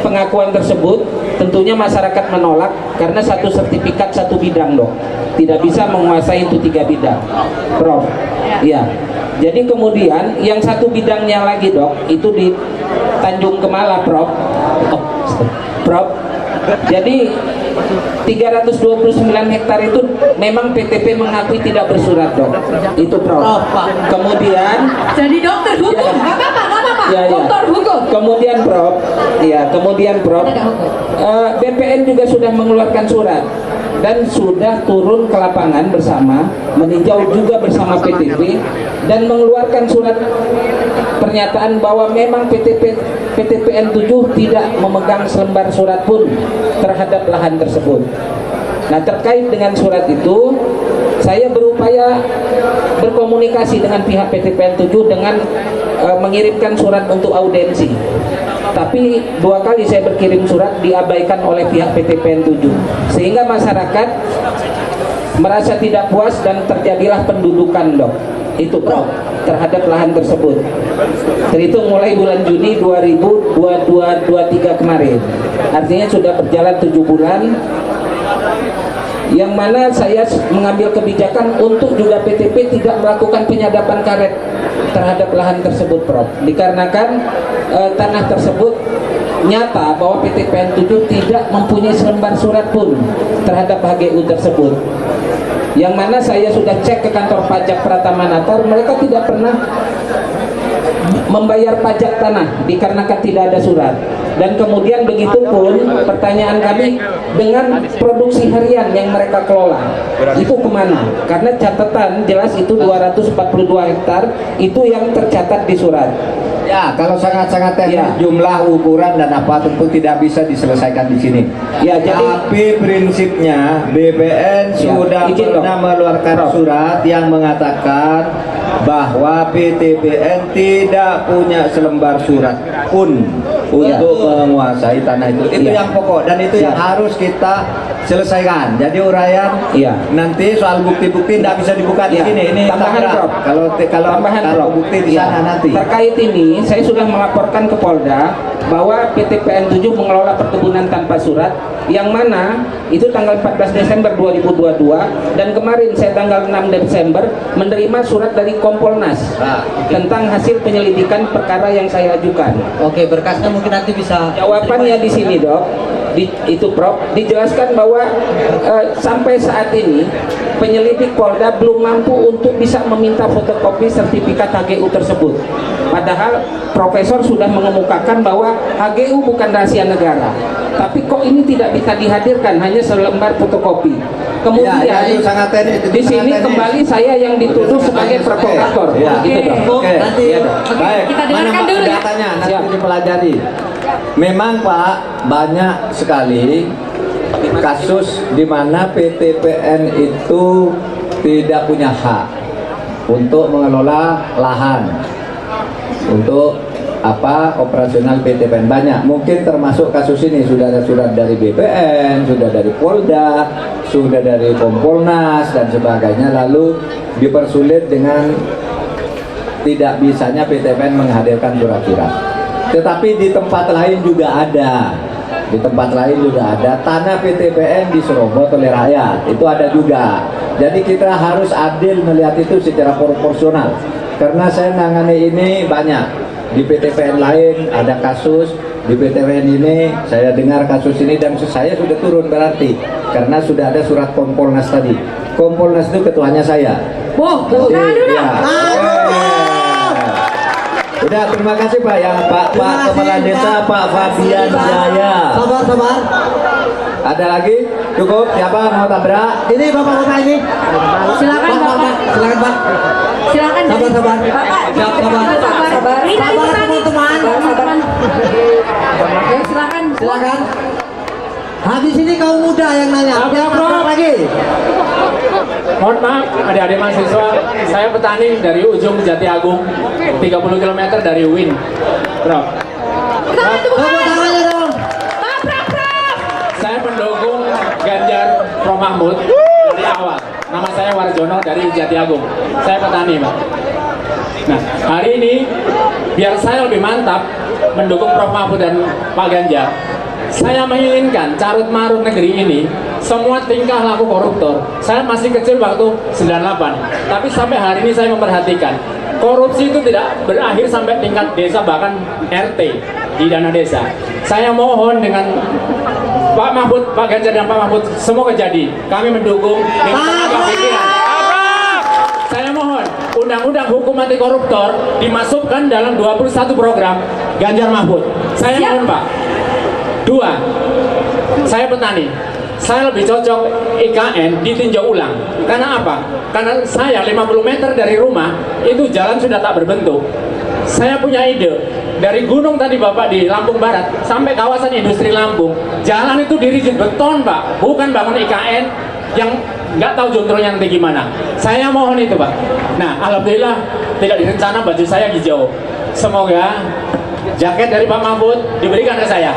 pengakuan tersebut tentunya masyarakat menolak karena satu sertifikat satu bidang, Dok, tidak bisa menguasai itu 3 bidang, Prof. Iya. Jadi kemudian yang satu bidangnya lagi, Dok, itu di Tanjung Kemala, Prof. Prof. Jadi 329 hektar itu memang PTP mengakui tidak bersurat, Dok. Itu, Prof. Kemudian
Jadi dokter hukum, nggak apa-apa,
ya,
dokter hukum.
Kemudian, Prof. Ya, kemudian, Prof. BPN juga sudah mengeluarkan surat dan sudah turun ke lapangan bersama, meninjau juga bersama PTP dan mengeluarkan surat pernyataan bahwa memang PTPN 7 tidak memegang selembar surat pun terhadap lahan tersebut. Nah, terkait dengan surat itu, saya berupaya berkomunikasi dengan pihak PTPN 7 dengan mengirimkan surat untuk audensi. Tapi 2 kali saya berkirim surat diabaikan oleh pihak PTPN 7, sehingga masyarakat merasa tidak puas dan terjadilah pendudukan, Dok. Itu, Prof, terhadap lahan tersebut. Terhitung mulai bulan Juni 2023 kemarin. Artinya sudah berjalan 7 bulan. Yang mana saya mengambil kebijakan untuk juga PTP tidak melakukan penyadapan karet terhadap lahan tersebut, Prof. Dikarenakan tanah tersebut nyata bahwa PTPN 7 tidak mempunyai selembar surat pun terhadap HGU tersebut. Yang mana saya sudah cek ke kantor pajak Pratama Natar, mereka tidak pernah membayar pajak tanah dikarenakan tidak ada surat. Dan kemudian begitu pun pertanyaan kami dengan produksi harian yang mereka kelola itu kemana? Karena catatan jelas itu 242 hektar itu yang tercatat di surat.
Ya, kalau sangat-sangat teknis, jumlah, ukuran dan apa tentu tidak bisa diselesaikan di sini.
Ya, jadi
tapi prinsipnya BPN sudah pernah mengeluarkan surat yang mengatakan bahwa PTPN tidak punya selembar surat pun untuk menguasai tanah itu. Itu yang pokok dan itu yang harus kita selesaikan. Jadi uraian nanti soal bukti-bukti tidak bisa dibuka di sini. Ini
tambahan, Prof.
Kalau bukti di sana nanti.
Terkait ini saya sudah melaporkan ke Polda bahwa PTPN 7 mengelola perkebunan tanpa surat, yang mana itu tanggal 14 Desember 2022 dan kemarin saya tanggal 6 Desember menerima surat dari Kompolnas tentang hasil penyelidikan perkara yang saya ajukan.
Oke, berkasnya mungkin nanti bisa.
Jawabannya di sini, Dok. Itu, Prof, dijelaskan bahwa sampai saat ini penyelidik Polda belum mampu untuk bisa meminta fotokopi sertifikat HGU tersebut. Padahal Profesor sudah mengemukakan bahwa HGU bukan rahasia negara. Tapi kok ini tidak bisa dihadirkan, hanya selembar fotokopi. Kemudian
itu sangat teknis,
di sini kembali saya yang dituduh sebagai provokator. Gitu, Dok.
Nanti baik.
Kita dengarkan dulu ya.
Datanya nanti dipelajari. Memang, Pak, banyak sekali kasus di mana PTPN itu tidak punya hak untuk mengelola lahan untuk operasional PTPN. Banyak, mungkin termasuk kasus ini sudah ada surat dari BPN, sudah dari Polda, sudah dari Kompolnas dan sebagainya, lalu dipersulit dengan tidak bisanya PTPN menghadirkan surat-surat. Tetapi di tempat lain juga ada. Di tempat lain juga ada tanah PTPN diserobot oleh rakyat, itu ada juga. Jadi kita harus adil melihat itu secara proporsional. Karena saya nangani ini banyak. Di PTPN lain ada kasus, di PTPN ini saya dengar kasus ini dan saya sudah turun berarti karena sudah ada surat Kompolnas tadi. Kompolnas itu ketuanya saya.
Wah, tepuk tangan dulu.
Ya. Udah, terima kasih Pak ya, Pak Kepala Desa Pak Fabian Jaya.
Sabar.
Ada lagi? Cukup? Siapa mau tabrak?
Ini bapak-bapak ini.
Silakan Bapak.
Silakan Pak.
Silakan.
Sabar.
Sabar. Ini dari
Sabar,
petani.
teman-teman.
Ya, silakan.
Silakan. Habis ini kaum muda yang nanya. Siapa lagi?
Mohon maaf adik-adik mahasiswa, saya petani dari ujung Jati Agung, 30 km dari UIN. Prof.
Tepuk tangannya dong.
Saya pendukung Ganjar Prof Mahfud dari awal. Nama saya Warjono dari Jati Agung. Saya petani, Pak. Nah, hari ini biar saya lebih mantap mendukung Prof Mahfud dan Pak Ganjar. Saya menginginkan carut marut negeri ini semua tingkah laku koruptor. Saya masih kecil waktu 98, tapi sampai hari ini saya memperhatikan korupsi itu tidak berakhir sampai tingkat desa, bahkan RT di dana desa. Saya mohon dengan Pak Mahfud, Pak Ganjar dan Pak Mahfud semoga jadi. Kami mendukung dengan tenaga pikiran. Saya mohon undang-undang hukum anti koruptor dimasukkan dalam 21 program Ganjar Mahfud. Saya mohon Pak. 2, saya petani. Saya lebih cocok IKN ditinjau ulang. Karena apa? Karena saya 50 meter dari rumah itu jalan sudah tak berbentuk. Saya punya ide. Dari gunung tadi Bapak di Lampung Barat sampai kawasan industri Lampung, jalan itu dirijut beton Pak, bukan bangun IKN yang nggak tahu jontronya nanti gimana. Saya mohon itu Pak. Nah, alhamdulillah tidak direncana baju saya hijau. Semoga jaket dari Pak Mahfud diberikan ke saya.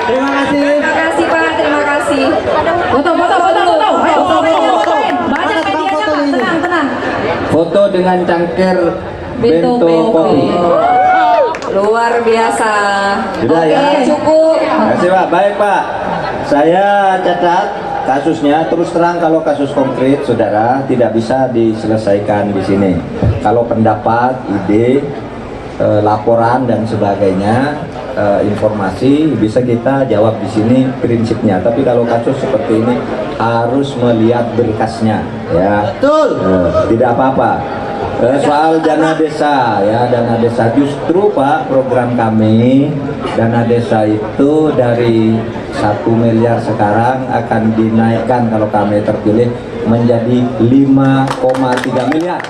Terima kasih.
Terima kasih Pak, terima kasih. Foto. Ayo, foto. Banyak medianya Pak, tenang.
Foto dengan cangkir
Bento
kopi.
Luar biasa.
Sudah ya?
Cukup.
Terima kasih Pak. Baik Pak, saya catat kasusnya. Terus terang kalau kasus konkret saudara tidak bisa diselesaikan di sini. Kalau pendapat, ide, laporan dan sebagainya, informasi bisa kita jawab di sini prinsipnya. Tapi kalau kasus seperti ini harus melihat berkasnya, ya. Betul. Tidak apa-apa. Soal dana desa, ya, dana desa justru Pak, program kami dana desa itu dari 1 miliar sekarang akan dinaikkan kalau kami terpilih menjadi 5,3 miliar.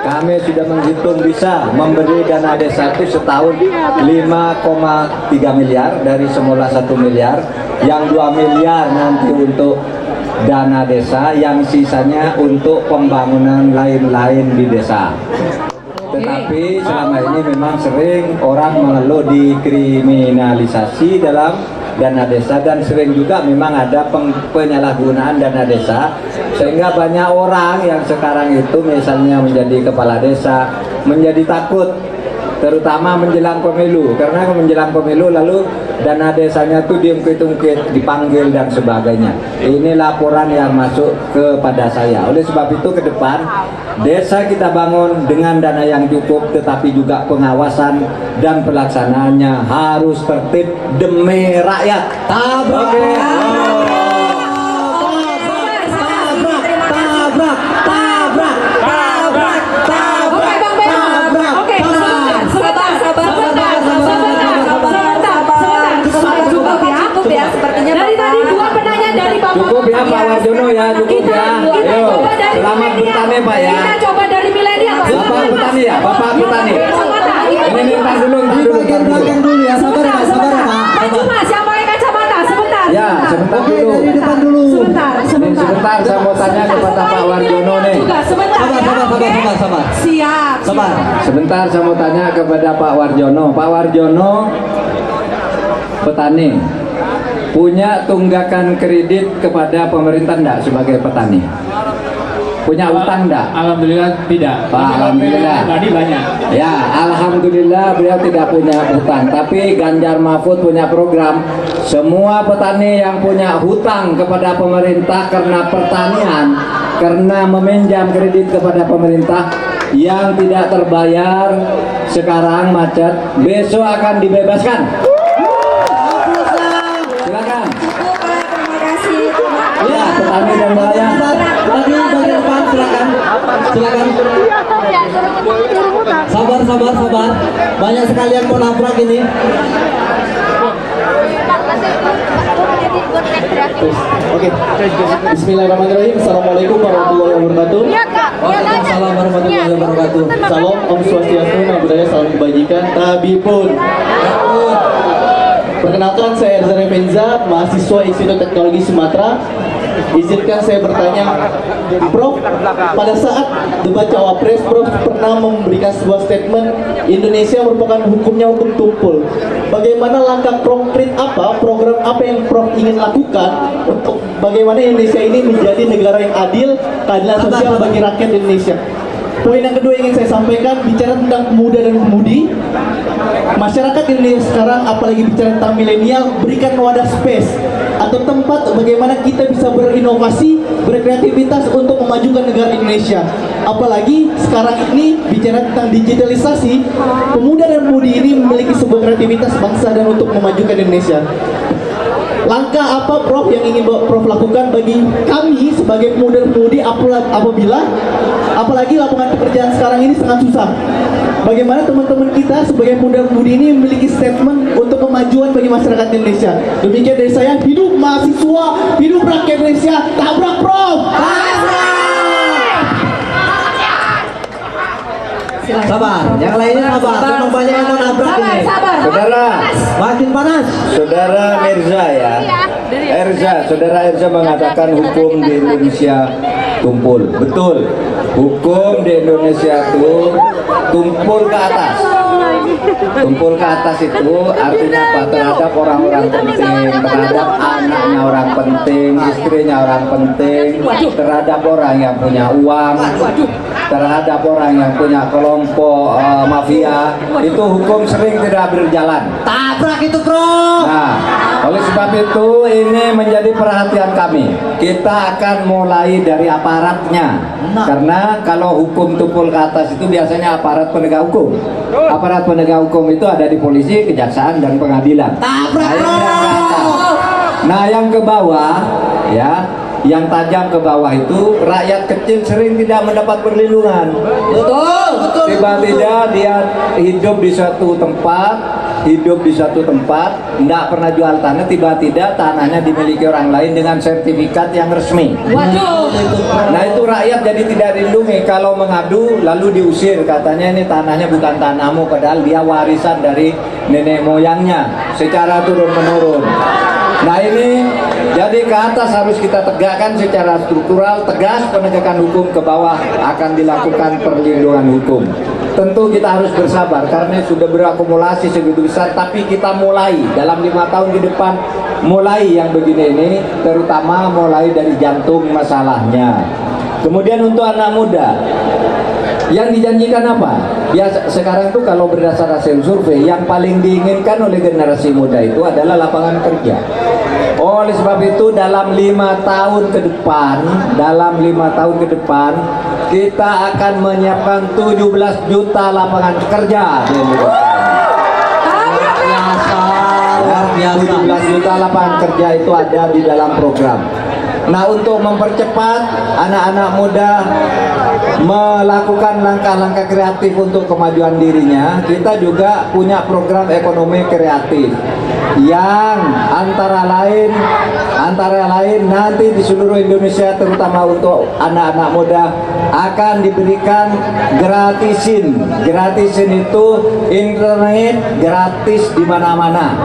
Kami sudah menghitung bisa memberi dana desa itu setahun 5,3 miliar dari semula 1 miliar, yang 2 miliar nanti untuk dana desa, yang sisanya untuk pembangunan lain-lain di desa. Tetapi selama ini memang sering orang mengeluh dikriminalisasi dalam dana desa, dan sering juga memang ada penyalahgunaan dana desa, sehingga banyak orang yang sekarang itu misalnya menjadi kepala desa menjadi takut, terutama menjelang pemilu, karena menjelang pemilu lalu dana desanya tuh diungkit-ungkit, dipanggil dan sebagainya. Ini laporan yang masuk kepada saya. Oleh sebab itu ke depan desa kita bangun dengan dana yang cukup, tetapi juga pengawasan dan pelaksanaannya harus tertib demi rakyat.
Tabrak.
Cukup ya Pak Warjono ya, cukup ya. Ayo, selamat bertani Pak ya.
Kita coba dari milenial.
Bapak petani ya, Bapak petani. Ini ntar dulu.
Belakang dulu ya, sabar ya Pak.
Cuma siapa yang kacamata? Sebentar.
Ya, sebentar dulu.
Dari depan dulu.
Sebentar.
Sebentar saya mau tanya kepada Pak Warjono nih.
Sebentar ya.
Sabar.
Siap.
Sabar.
Sebentar saya mau tanya kepada Pak Warjono. Pak Warjono petani, punya tunggakan kredit kepada pemerintah enggak sebagai petani? Punya utang enggak?
Alhamdulillah tidak.
Alhamdulillah.
Tadi banyak.
Ya, alhamdulillah beliau tidak punya hutang. Tapi Ganjar Mahfud punya program. Semua petani yang punya hutang kepada pemerintah karena pertanian, karena meminjam kredit kepada pemerintah yang tidak terbayar, sekarang macet, besok akan dibebaskan. Silakan.
Silakan. Sabar. Banyak sekali yang mau nabrak ini.
Oke. Bismillahirrahmanirrahim. Assalamualaikum warahmatullahi wabarakatuh.
Waalaikumsalam warahmatullahi wabarakatuh.
Salam Om Swastiastu, Namo Buddhaya, salam kebajikan. Tabipun. Perkenalkan, saya Erza Revenza, mahasiswa Institut Teknologi Sumatera. Izinkan saya bertanya, Prof, pada saat debat Cawapres, Prof pernah memberikan sebuah statement Indonesia merupakan hukumnya hukum tumpul. Bagaimana langkah konkret apa, program apa yang Prof ingin lakukan untuk bagaimana Indonesia ini menjadi negara yang adil, keadilan sosial bagi rakyat Indonesia? Poin yang kedua ingin saya sampaikan, bicara tentang pemuda dan pemudi, masyarakat Indonesia sekarang, apalagi bicara tentang milenial, berikan wadah space atau tempat bagaimana kita bisa berinovasi, berkreativitas untuk memajukan negara Indonesia. Apalagi sekarang ini bicara tentang digitalisasi, pemuda dan pemudi ini memiliki sebuah kreativitas bangsa dan untuk memajukan Indonesia. Langkah apa Prof yang ingin Prof lakukan bagi kami sebagai pemuda dan pemudi apabila apalagi lapangan pekerjaan sekarang ini sangat susah? Bagaimana teman-teman kita sebagai pemuda dan pemudi ini memiliki statement untuk kemajuan bagi masyarakat Indonesia? Demikian dari saya, hidup mahasiswa, hidup rakyat Indonesia, tabrak Prof!
Sabar, yang lainnya sabar. Memang banyak yang mau nabrak ini.
Saudara,
makin panas.
Saudara Mirza ya, Saudara Erza mengatakan hukum di Indonesia tumpul. Betul, hukum di Indonesia itu tumpul ke atas. Tumpul ke atas itu artinya apa? Terhadap orang-orang penting, terhadap anaknya orang penting, istrinya orang penting, terhadap orang yang punya uang, terhadap orang yang punya kelompok mafia, itu hukum sering tidak berjalan.
Tabrak itu, Bro.
Nah, oleh sebab itu ini menjadi perhatian kami. Kita akan mulai dari aparatnya. Karena kalau hukum tumpul ke atas itu biasanya aparat penegak hukum. Aparat penegak hukum itu ada di polisi, kejaksaan, dan pengadilan. Nah, yang ke bawah ya, yang tajam ke bawah itu rakyat kecil sering tidak mendapat perlindungan.
Betul.
Tiba-tiba dia hidup di suatu tempat, tidak pernah jual tanah, tiba-tiba tanahnya dimiliki orang lain dengan sertifikat yang resmi.
Waduh.
Nah, itu rakyat jadi tidak dilindungi. Kalau mengadu lalu diusir, katanya ini tanahnya bukan tanahmu, padahal dia warisan dari nenek moyangnya secara turun-menurun. Nah, ini jadi ke atas harus kita tegakkan secara struktural, tegas penegakan hukum, ke bawah akan dilakukan perlindungan hukum. Tentu kita harus bersabar karena sudah berakumulasi segitu besar, tapi kita mulai dalam 5 tahun ke depan, mulai yang begini ini, terutama mulai dari jantung masalahnya. Kemudian untuk anak muda, yang dijanjikan apa? Ya sekarang tuh kalau berdasar hasil survei, yang paling diinginkan oleh generasi muda itu adalah lapangan kerja. Oleh sebab itu dalam 5 tahun ke depan, kita akan menyiapkan 17 juta lapangan kerja di Indonesia. 17 juta lapangan kerja itu ada di dalam program. Nah, untuk mempercepat anak-anak muda melakukan langkah-langkah kreatif untuk kemajuan dirinya, kita juga punya program ekonomi kreatif yang antara lain nanti di seluruh Indonesia, terutama untuk anak-anak muda, akan diberikan gratisin itu internet gratis di mana-mana.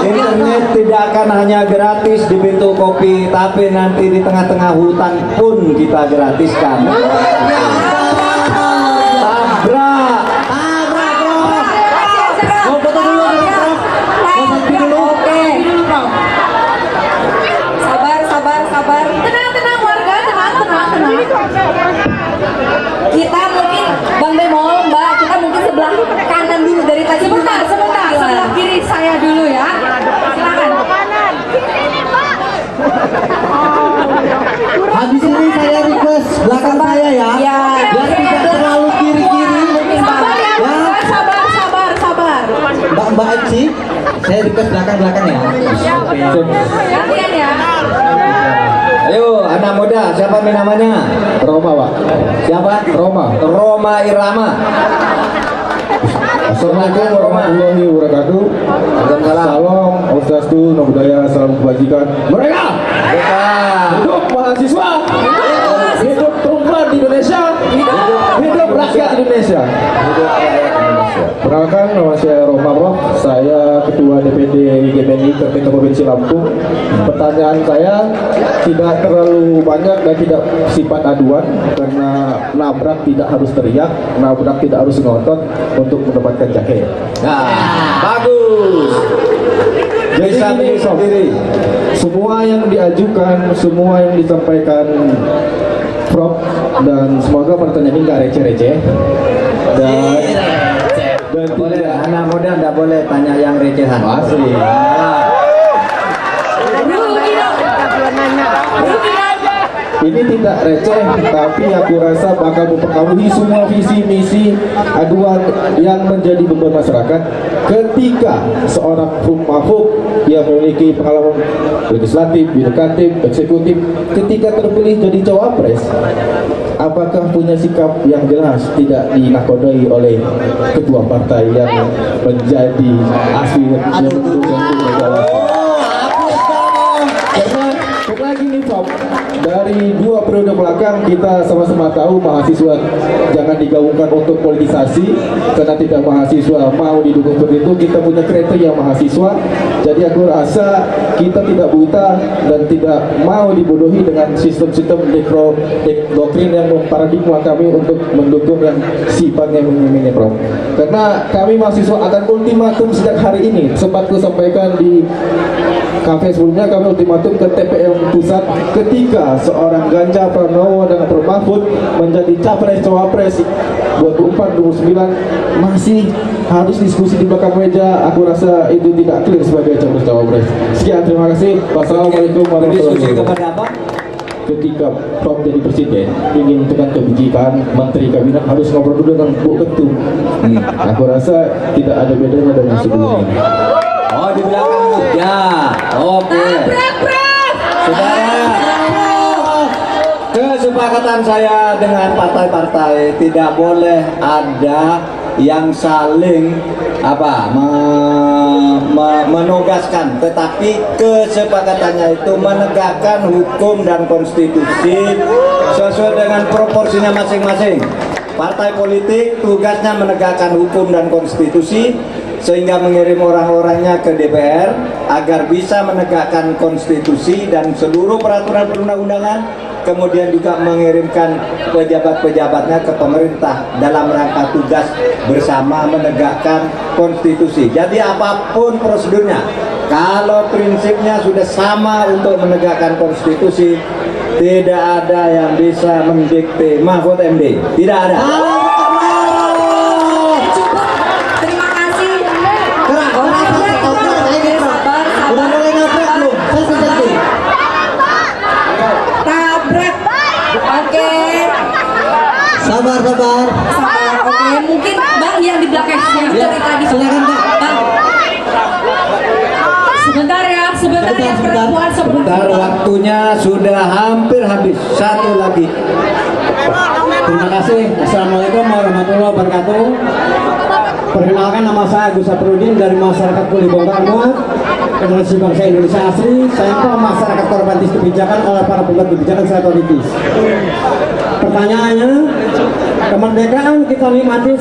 Internet tidak akan hanya gratis di pintu kopi, tapi nanti di tengah-tengah hutan pun kita gratiskan. Tabrak.
Sabar. Tenang warga, tenang. Kita mungkin Bang Bemol, Mbak, kita mungkin sebelah kanan dulu dari tadi. Sebentar. Sebelah kiri saya dulu ya. Silakan.
Habis ini saya request belakang saya ya. Biar tidak terlalu kiri-kiri.
Sabar.
Mbak Eci, saya request belakang ya.
Gantian ya.
Ayo, anak muda, siapa namanya?
Roma, Pak.
Siapa? Roma Irama.
Assalamualaikum warahmatullahi wabarakatuh.
Waalaikumsalam.
Salam, Swastiastu, Namo Buddhaya, salam kebajikan. Mereka hidup mahasiswa, hidup perempuan di Indonesia, hidup rakyat Indonesia. Perkenalkan, nama saya Roma Prof. Saya Ketua DPD IGMNI Pemerintah Provinsi Lampung. Pertanyaan saya tidak terlalu banyak dan tidak sifat aduan, karena nabrak tidak harus teriak, nabrak tidak harus ngotot untuk mendapatkan jaket.
Nah, bagus.
Jadi ini sendiri, semua yang diajukan, semua yang disampaikan Prof, dan semoga pertanyaan ini nggak receh-receh dan
Boleh, anak muda nggak boleh tanya yang recehan.
asli. Ini tidak receh, tapi aku rasa bakal mempengaruhi semua visi misi aduan yang menjadi beban masyarakat ketika seorang Mahfud yang memiliki pengalaman legislatif, yudikatif, eksekutif, ketika terpilih jadi cawapres, apakah punya sikap yang jelas tidak dinakodai oleh ketua partai yang menjadi aspir yang karena lagi nih Prof, dari 2 periode belakang kita sama-sama tahu mahasiswa jangan digaungkan untuk politisasi, karena tidak mahasiswa mau didukung seperti itu. Kita punya kriteria mahasiswa, jadi aku rasa kita tidak buta dan tidak mau dibodohi dengan sistem-sistem doktrin yang memparadigma kami untuk mendukung yang sifatnya ini Prof. Karena kami mahasiswa akan ultimatum sejak hari ini, sempat ku sampaikan di kafe sebelumnya, kami ultimatum ke TPM pusat ketika seorang Ganjar Pranowo dan Prof Mahfud menjadi capres-cawapres 24-29 masih harus diskusi di belakang meja. Aku rasa itu tidak clear sebagai capres-cawapres. Sekian, terima kasih. Wassalamualaikum warahmatullahi wabarakatuh. Ketika Prof jadi presiden, ingin menentukan kebijakan menteri kabinet harus ngobrol dulu dengan Bu Ketum. Aku rasa tidak ada bedanya dengan sebelumnya.
Oh, di belakang ya. Oke. Saudara, kesepakatan saya dengan partai-partai tidak boleh ada yang saling menugaskan, tetapi kesepakatannya itu menegakkan hukum dan konstitusi sesuai dengan proporsinya masing-masing. Partai politik tugasnya menegakkan hukum dan konstitusi, sehingga mengirim orang-orangnya ke DPR agar bisa menegakkan konstitusi dan seluruh peraturan perundang-undangan, kemudian juga mengirimkan pejabat-pejabatnya ke pemerintah dalam rangka tugas bersama menegakkan konstitusi. Jadi apapun prosedurnya, kalau prinsipnya sudah sama untuk menegakkan konstitusi, tidak ada yang bisa mendikte Mahfud MD, tidak ada.
Sabar.
Oke, mungkin Bang yang di belakang dari tadi.
Silakan Pak.
Bang. Sebentar ya perempuan
Sebentar, waktunya sudah hampir habis. Satu lagi.
Terima kasih. Assalamualaikum warahmatullahi wabarakatuh. Perkenalkan, nama saya Agus Saprudin dari masyarakat Kuli Bongkar Muat, Federasi Bangsa Indonesia Asli. Saya masyarakat korban kebijakan oleh para pembuat kebijakan secara politis. Pertanyaannya, kemerdekaan kita nikmati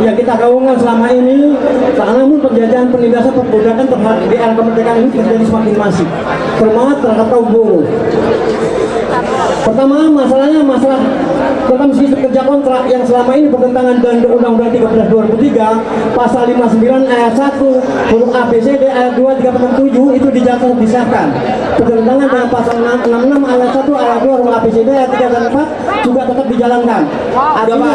yang kita gaungkan selama ini, namun penjajahan, penindasan, perbudakan terhadap di era kemerdekaan ini terjadi semakin masif, terutama terhadap kaum buruh. Pertama, masalahnya masalah tentang sistem kerja kontrak yang selama ini bertentangan dengan Undang-Undang 13/2003 pasal 59 ayat 1 huruf A B C D ayat 2 367 itu disahkan. Bertentangan dengan pasal 66 ayat 1 ayat 2 huruf A B C D ayat 3 dan 4 juga tetap dijalankan.
Artinya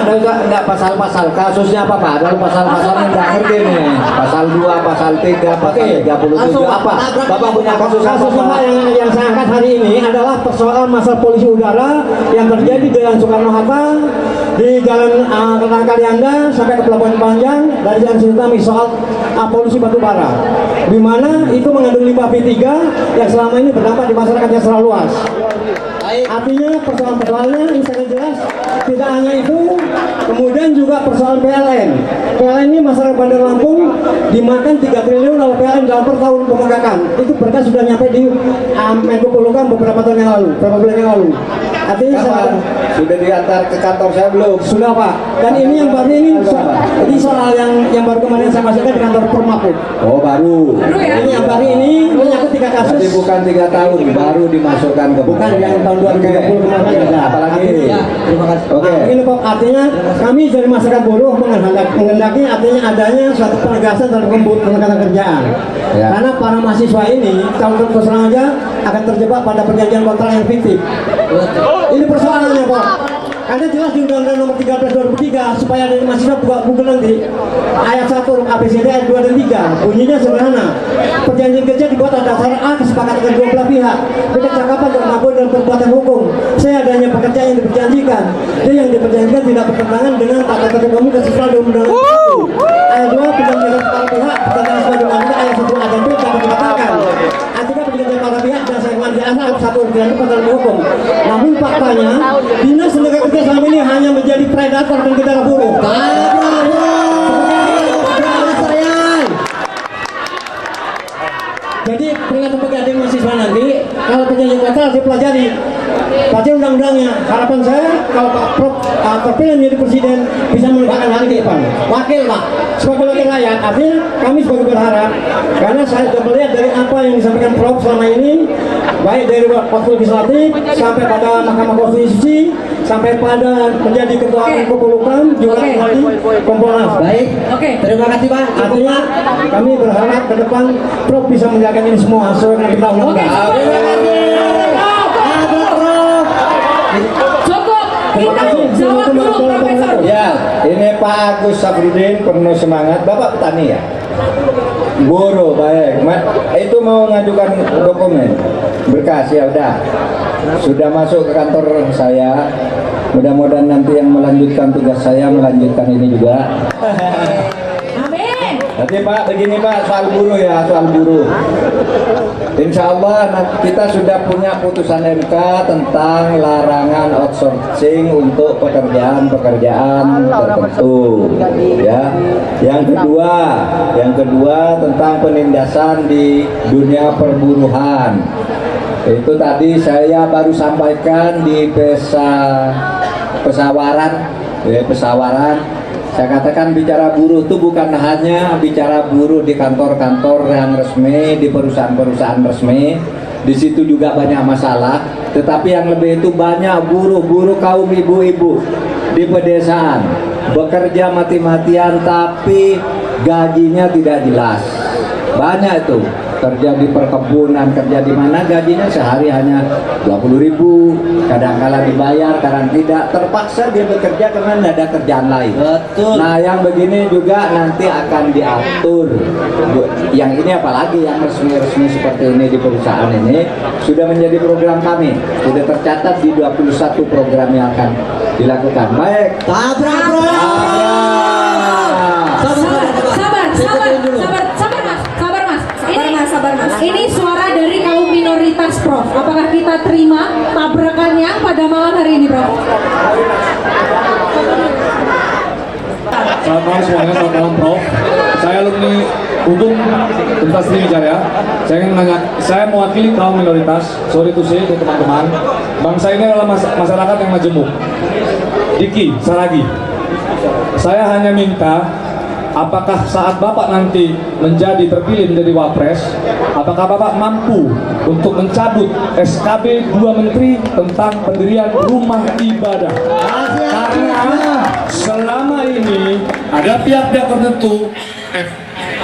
enggak pasal-pasal, kasusnya apa Pak? Ada pasal-pasal yang enggak ngerti nih. Pasal 2, pasal 3, pasal 37 apa? Bapak punya kasus apa?
Yang saya angkat hari ini adalah persoalan masalah polisi udara yang terjadi di Jalan Soekarno-Hatta, di Jalan Kalianda sampai ke Pelabuhan Panjang, dari Jalan Sintami, soal polusi batu bara. di mana itu mengandung limbah B3 yang selama ini berdampak di masyarakat yang selalu luas. Artinya persoalan-persoalannya ini sangat jelas. Tidak hanya itu, kemudian juga persoalan PLN. PLN ini masyarakat Bandar Lampung dimakan 3 triliun oleh PLN dalam per tahun pemegakan. Itu berkas sudah nyampe di Menko Polhukam beberapa tahun yang lalu, beberapa bulan yang lalu. Artinya
sudah diantar ke kantor saya belum?
Sudah Pak. Dan ini yang baru ini soal yang baru kemarin saya masukkan di kantor Permaput.
Oh baru.
Ini yang baru ini menyangkut 3 kasus.
Jadi bukan 3 tahun, baru dimasukkan ke
bukan yang tahun 2020 kemarin.
Apalagi.
Terima kasih.
Oke.
Ini Pak, artinya kami dari masyarakat buruh menghendaki artinya adanya suatu penegasan dalam peningkatan kerjaan.
Ya.
Karena para mahasiswa ini kalau terus terang aja akan terjebak pada perjanjian kontrak yang fiktif. Ini persoalannya Pak. Karena jelas di Undang-Undang Nomor 13 2003 supaya dari mahasiswa buka Google nanti ayat 1 ABCD ayat 2 dan 3 bunyinya sederhana. Perjanjian kerja dibuat atas dasar A kesepakatan kedua belah pihak, berkecakapan termakbul dalam perbuatan hukum. Saya adanya pekerjaan yang diperjanjikan dan yang diperjanjikan tidak bertentangan dengan tata tertib umum kesesuaian dalam Undang-Undang. Ayat 2 perjanjian para pihak bertentangan sesuai dengan ayat 1 A dan B dapat dibatalkan. Artinya perjanjian para pihak dan saya asal satu perjanjian dalam hukum. Namun faktanya dinas tenaga kerja selama ini hanya menjadi predator dan kita buruh. Jadi peringatan bagi adik mahasiswa nanti kalau perjanjian kontrak harus dipelajari. Baca undang-undangnya. Harapan saya kalau Pak Prof terpilih menjadi presiden bisa menegakkan hal ini Pak. Wakil Pak. Sebagai wakil rakyat. Artinya kami sebagai berharap karena saya sudah melihat dari apa yang disampaikan Prof selama ini baik dari waktu legislatif sampai pada Mahkamah Konstitusi sampai pada menjadi ketua Menko Polhukam juga menjadi Kompolnas. Baik. Terima kasih Pak. Artinya kami berharap ke depan Prof bisa menjaga ini semua sesuai dengan kita undang-undang.
Terima kasih. Cukup. Kita jawab dulu Profesor.
Ya, ini Pak Agus Safrudin penuh semangat. Bapak petani ya? Buruh, baik. Itu mau ngajukan dokumen berkas ya udah. Sudah masuk ke kantor saya. Mudah-mudahan nanti yang melanjutkan tugas saya melanjutkan ini juga. Nanti Pak, begini Pak, soal buruh ya, soal buruh. Insya Allah kita sudah punya putusan MK tentang larangan outsourcing untuk pekerjaan-pekerjaan tertentu. Ya. Yang kedua tentang penindasan di dunia perburuhan. Itu tadi saya baru sampaikan di pesawaran. Saya katakan bicara buruh itu bukan hanya bicara buruh di kantor-kantor yang resmi, di perusahaan-perusahaan resmi. Di situ juga banyak masalah. Tetapi yang lebih itu banyak buruh kaum ibu-ibu di pedesaan. Bekerja mati-matian tapi gajinya tidak jelas. Banyak itu. Kerja di perkebunan, kerja di mana gajinya sehari hanya 20.000, kadang-kala dibayar, kadang tidak, terpaksa dia bekerja karena tidak ada kerjaan lain. Betul. Nah yang begini juga nanti akan diatur. Yang ini apalagi yang resmi-resmi seperti ini di perusahaan ini sudah menjadi program kami, sudah tercatat di 21 program yang akan dilakukan. Baik.
Sabar mas. Ini suara dari kaum minoritas Prof. Apakah kita terima tabrakannya pada malam hari ini Prof?
Selamat malam semuanya, selamat malam Prof. Saya alumni hukum Universitas Sriwijaya. Saya ingin menanya, saya mewakili kaum minoritas. Sorry to say untuk teman-teman. Bangsa ini adalah masyarakat yang majemuk. Diki, Saragi. Saya hanya minta, apakah saat Bapak nanti menjadi terpilih menjadi Wapres, apakah Bapak mampu untuk mencabut SKB 2 Menteri tentang pendirian rumah ibadah? Karena selama ini ada pihak-pihak tertentu,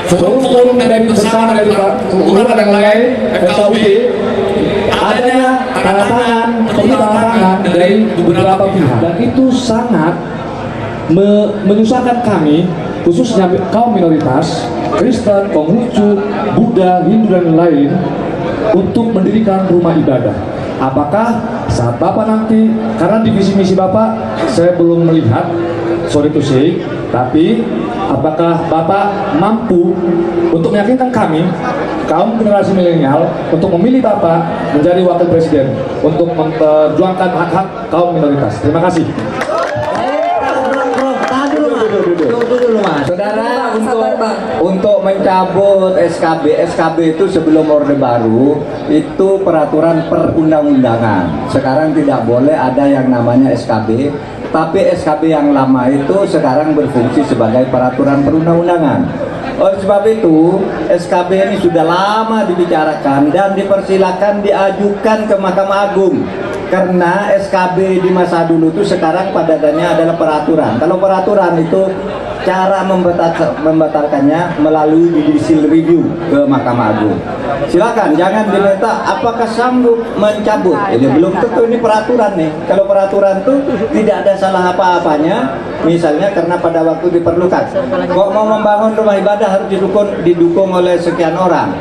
forum dari bersama dari unggaran yang lain, FKUD, adanya tanda tangan dari beberapa pihak, dan itu sangat menyusahkan kami, khususnya kaum minoritas, Kristen, Konghucu, Buddha, Hindu dan lain untuk mendirikan rumah ibadah. Apakah saat Bapak nanti, karena di visi misi Bapak saya belum melihat, sorry to say, tapi apakah Bapak mampu untuk meyakinkan kami, kaum generasi milenial, untuk memilih Bapak menjadi wakil presiden untuk memperjuangkan hak-hak kaum minoritas? Terima kasih.
Dulu Mas. Saudara, untuk mencabut SKB itu sebelum Orde Baru itu peraturan perundang-undangan. Sekarang tidak boleh ada yang namanya SKB, tapi SKB yang lama itu sekarang berfungsi sebagai peraturan perundang-undangan. Oleh sebab itu, SKB ini sudah lama dibicarakan dan dipersilakan diajukan ke Mahkamah Agung. Karena SKB di masa dulu itu sekarang padatannya adalah peraturan. Kalau peraturan itu cara membatalkannya melalui judicial review ke Mahkamah Agung. Silakan, jangan diminta apakah sanggup mencabut. Ini belum tentu, ini peraturan nih. Kalau peraturan tuh tidak ada salah apa-apanya, misalnya karena pada waktu diperlukan. Kok mau membangun rumah ibadah harus didukung oleh sekian orang.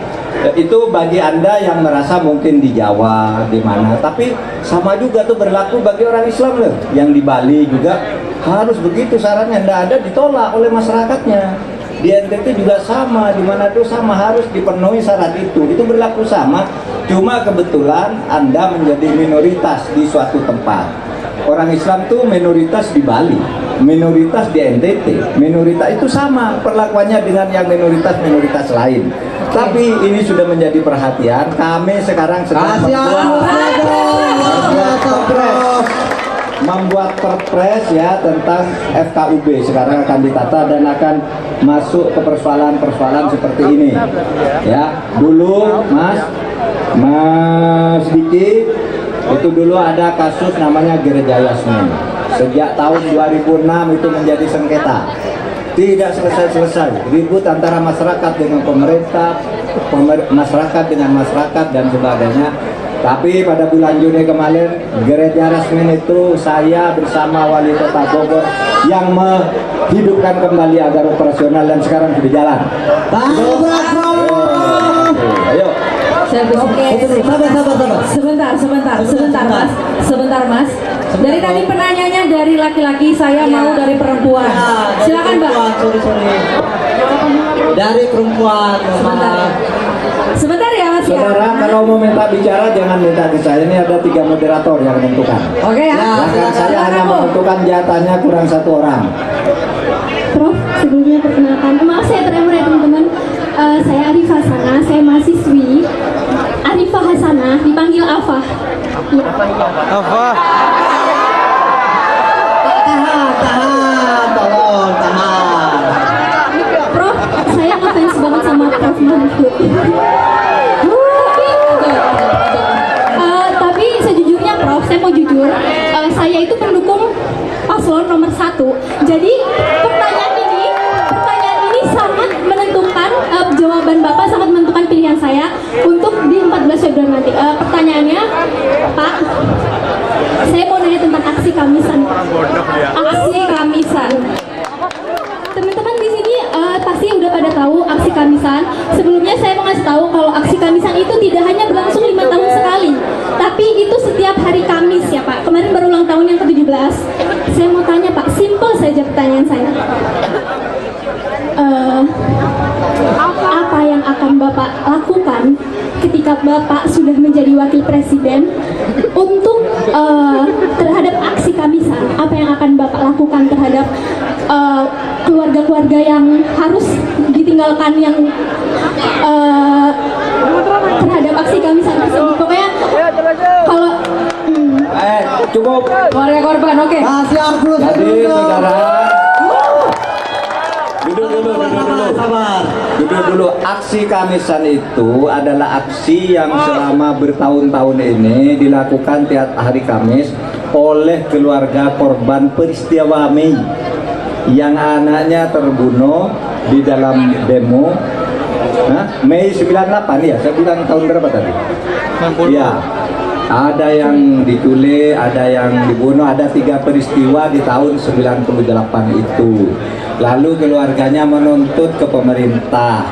Itu bagi Anda yang merasa mungkin di Jawa, di mana, tapi sama juga tuh berlaku bagi orang Islam loh. Yang di Bali juga harus begitu sarannya, tidak ada ditolak oleh masyarakatnya. Di NTT juga sama, di mana tuh sama, harus dipenuhi syarat itu berlaku sama. Cuma kebetulan Anda menjadi minoritas di suatu tempat. Orang Islam tuh minoritas di Bali, minoritas di NTT, minoritas itu sama perlakuannya dengan yang minoritas lain. Tapi ini sudah menjadi perhatian. Kami sekarang sedang membuat perpres ya tentang FKUB. Sekarang akan ditata dan akan masuk ke persoalan-persoalan seperti ini. Ya, dulu Mas Diki, itu dulu ada kasus namanya Gereja Yasmin. Sejak tahun 2006 itu menjadi sengketa. Tidak selesai-selesai, ribut antara masyarakat dengan pemerintah, masyarakat dengan masyarakat dan sebagainya. Tapi pada bulan Juni kemarin, Gereja Yasmin itu saya bersama Wali Kota Bogor yang menghidupkan kembali agar operasional dan sekarang sudah jalan. Ayo.
Sebentar mas. Dari tadi penanyanya dari laki-laki, saya mau dari perempuan. Silakan Mbak.
Dari perempuan.
Sebentar ya Mas ya.
Saudara, kalau mau minta bicara jangan minta ke saya. Ini ada 3 moderator yang menentukan.
Oke ya.
Bahkan saya hanya menentukan jatahnya kurang 1 orang.
Prof, sebelumnya perkenalkan, maaf saya tremor ya teman-teman. Saya Arifah Hasanah, saya mahasiswi Arifah Hasanah, dipanggil Afah. Ya.
Afah. Tahan.
Prof, saya ngefans banget sama Prof Mahfud. Tapi sejujurnya Prof, saya mau jujur, saya itu pendukung paslon nomor 1. Jadi pertanyaan ini sangat menentukan, jawaban Bapak sangat menentukan pilihan saya untuk di 14 Februari nanti. Pertanyaannya, Pak, saya mau nanya tentang aksi Kamisan. Aksi Kamisan. Teman-teman di sini pasti udah pada tahu aksi Kamisan. Sebelumnya saya mau ngasih tahu kalau aksi Kamisan itu tidak hanya berlangsung 5 tahun sekali, tapi itu setiap hari Kamis ya Pak. Kemarin baru ulang tahun yang ke-17. Saya mau tanya Pak, simple saja pertanyaan saya. Apa yang akan Bapak lakukan ketika Bapak sudah menjadi wakil presiden untuk terhadap aksi Kamisan? Apa yang akan Bapak lakukan terhadap keluarga-keluarga yang harus ditinggalkan, yang terhadap aksi Kamisan tersebut? Pokoknya kalau
Cukup
keluarga korban, oke.
Jadi saudara, duduk dulu. Aksi Kamisan itu adalah aksi yang selama bertahun-tahun ini dilakukan tiap hari Kamis oleh keluarga korban peristiwa Mei yang anaknya terbunuh di dalam demo. Mei 98 ya, saya bilang tahun berapa tadi? Iya. Ada yang diculik, ada yang dibunuh, ada 3 peristiwa di tahun 98 itu. Lalu keluarganya menuntut ke pemerintah.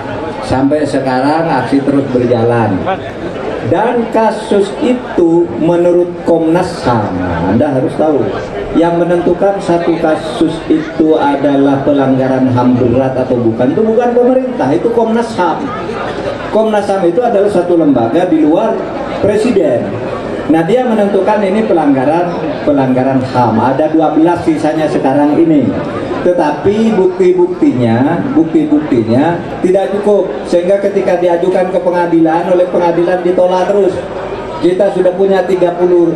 Sampai sekarang aksi terus berjalan. Dan kasus itu menurut Komnas HAM, Anda harus tahu, yang menentukan satu kasus itu adalah pelanggaran HAM berat atau bukan itu bukan pemerintah, itu Komnas HAM. Komnas HAM itu adalah satu lembaga di luar presiden. Nah, dia menentukan ini pelanggaran HAM. Ada 12 sisanya sekarang ini. Tetapi bukti-buktinya tidak cukup, sehingga ketika diajukan ke pengadilan, oleh pengadilan ditolak terus. Kita sudah punya 34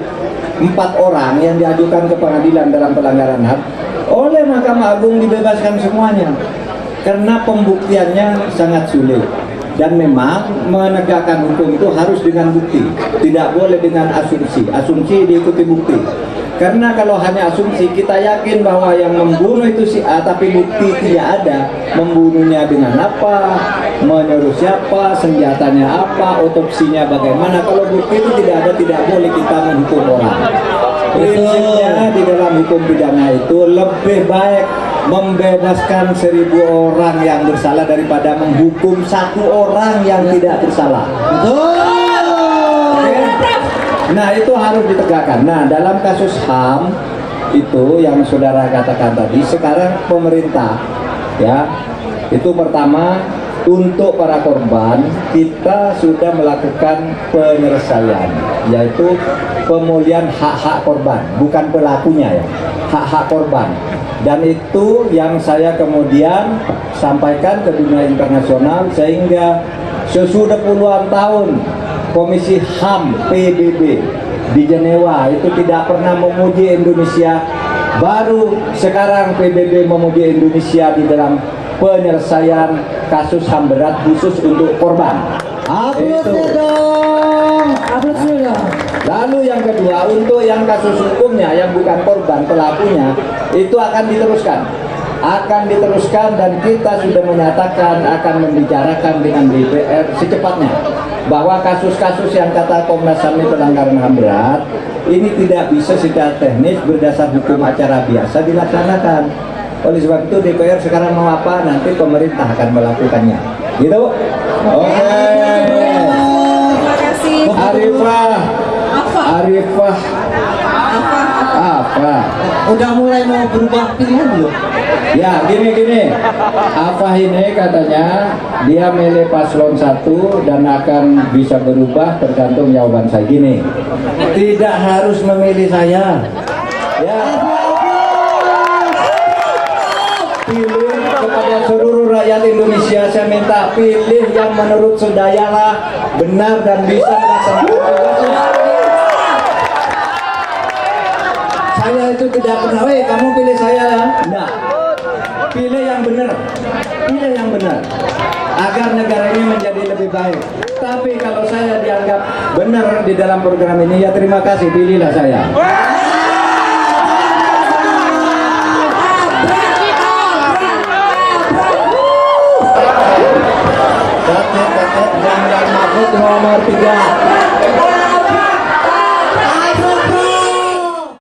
orang yang diajukan ke pengadilan dalam pelanggaran HAM, oleh Mahkamah Agung dibebaskan semuanya karena pembuktiannya sangat sulit. Dan memang menegakkan hukum itu harus dengan bukti, tidak boleh dengan asumsi. Asumsi diikuti bukti. Karena kalau hanya asumsi, kita yakin bahwa yang membunuh itu si A, tapi bukti tidak ada. Membunuhnya dengan apa, menyuruh siapa, senjatanya apa, otopsinya bagaimana. Kalau bukti itu tidak ada, tidak boleh kita menghukum orang. Prinsipnya di dalam hukum pidana itu lebih baik membebaskan 1000 orang yang bersalah daripada menghukum 1 orang yang tidak bersalah. Nah, itu harus ditegakkan. Nah, dalam kasus HAM itu yang saudara katakan tadi, sekarang pemerintah ya, itu pertama untuk para korban kita sudah melakukan penyelesaian, yaitu pemulihan hak-hak korban, bukan pelakunya ya, hak-hak korban. Dan itu yang saya kemudian sampaikan ke dunia internasional, sehingga sesudah puluhan tahun Komisi HAM PBB di Jenewa itu tidak pernah memuji Indonesia, baru sekarang PBB memuji Indonesia di dalam penyelesaian kasus HAM berat khusus untuk korban. Lalu yang kedua, untuk yang kasus hukumnya yang bukan korban, pelakunya itu akan diteruskan dan kita sudah menyatakan akan membicarakan dengan DPR secepatnya bahwa kasus-kasus yang kata Komnas HAM ini pelanggaran HAM berat ini tidak bisa secara teknis berdasar hukum acara biasa dilaksanakan. Oleh sebab itu DPR sekarang mau apa, nanti pemerintah akan melakukannya, gitu. Oke.
Terima kasih.
Arifah. Apa?
Udah mulai mau berubah pilihan belum?
Ya, gini. Afah ini katanya dia milih paslon 1 dan akan bisa berubah tergantung jawaban saya. Gini, tidak harus memilih saya. Ya. Pilih kepada seluruh rakyat Indonesia, saya minta pilih yang menurut saudara lah benar dan bisa melaksanakan tugasnya. Saya itu tidak pernah, kamu pilih saya ya. Nah, pilih yang benar, agar negara ini menjadi lebih baik. Tapi kalau saya dianggap benar di dalam program ini, ya terima kasih, pilihlah saya. Ganjar Mahfud nomor 3.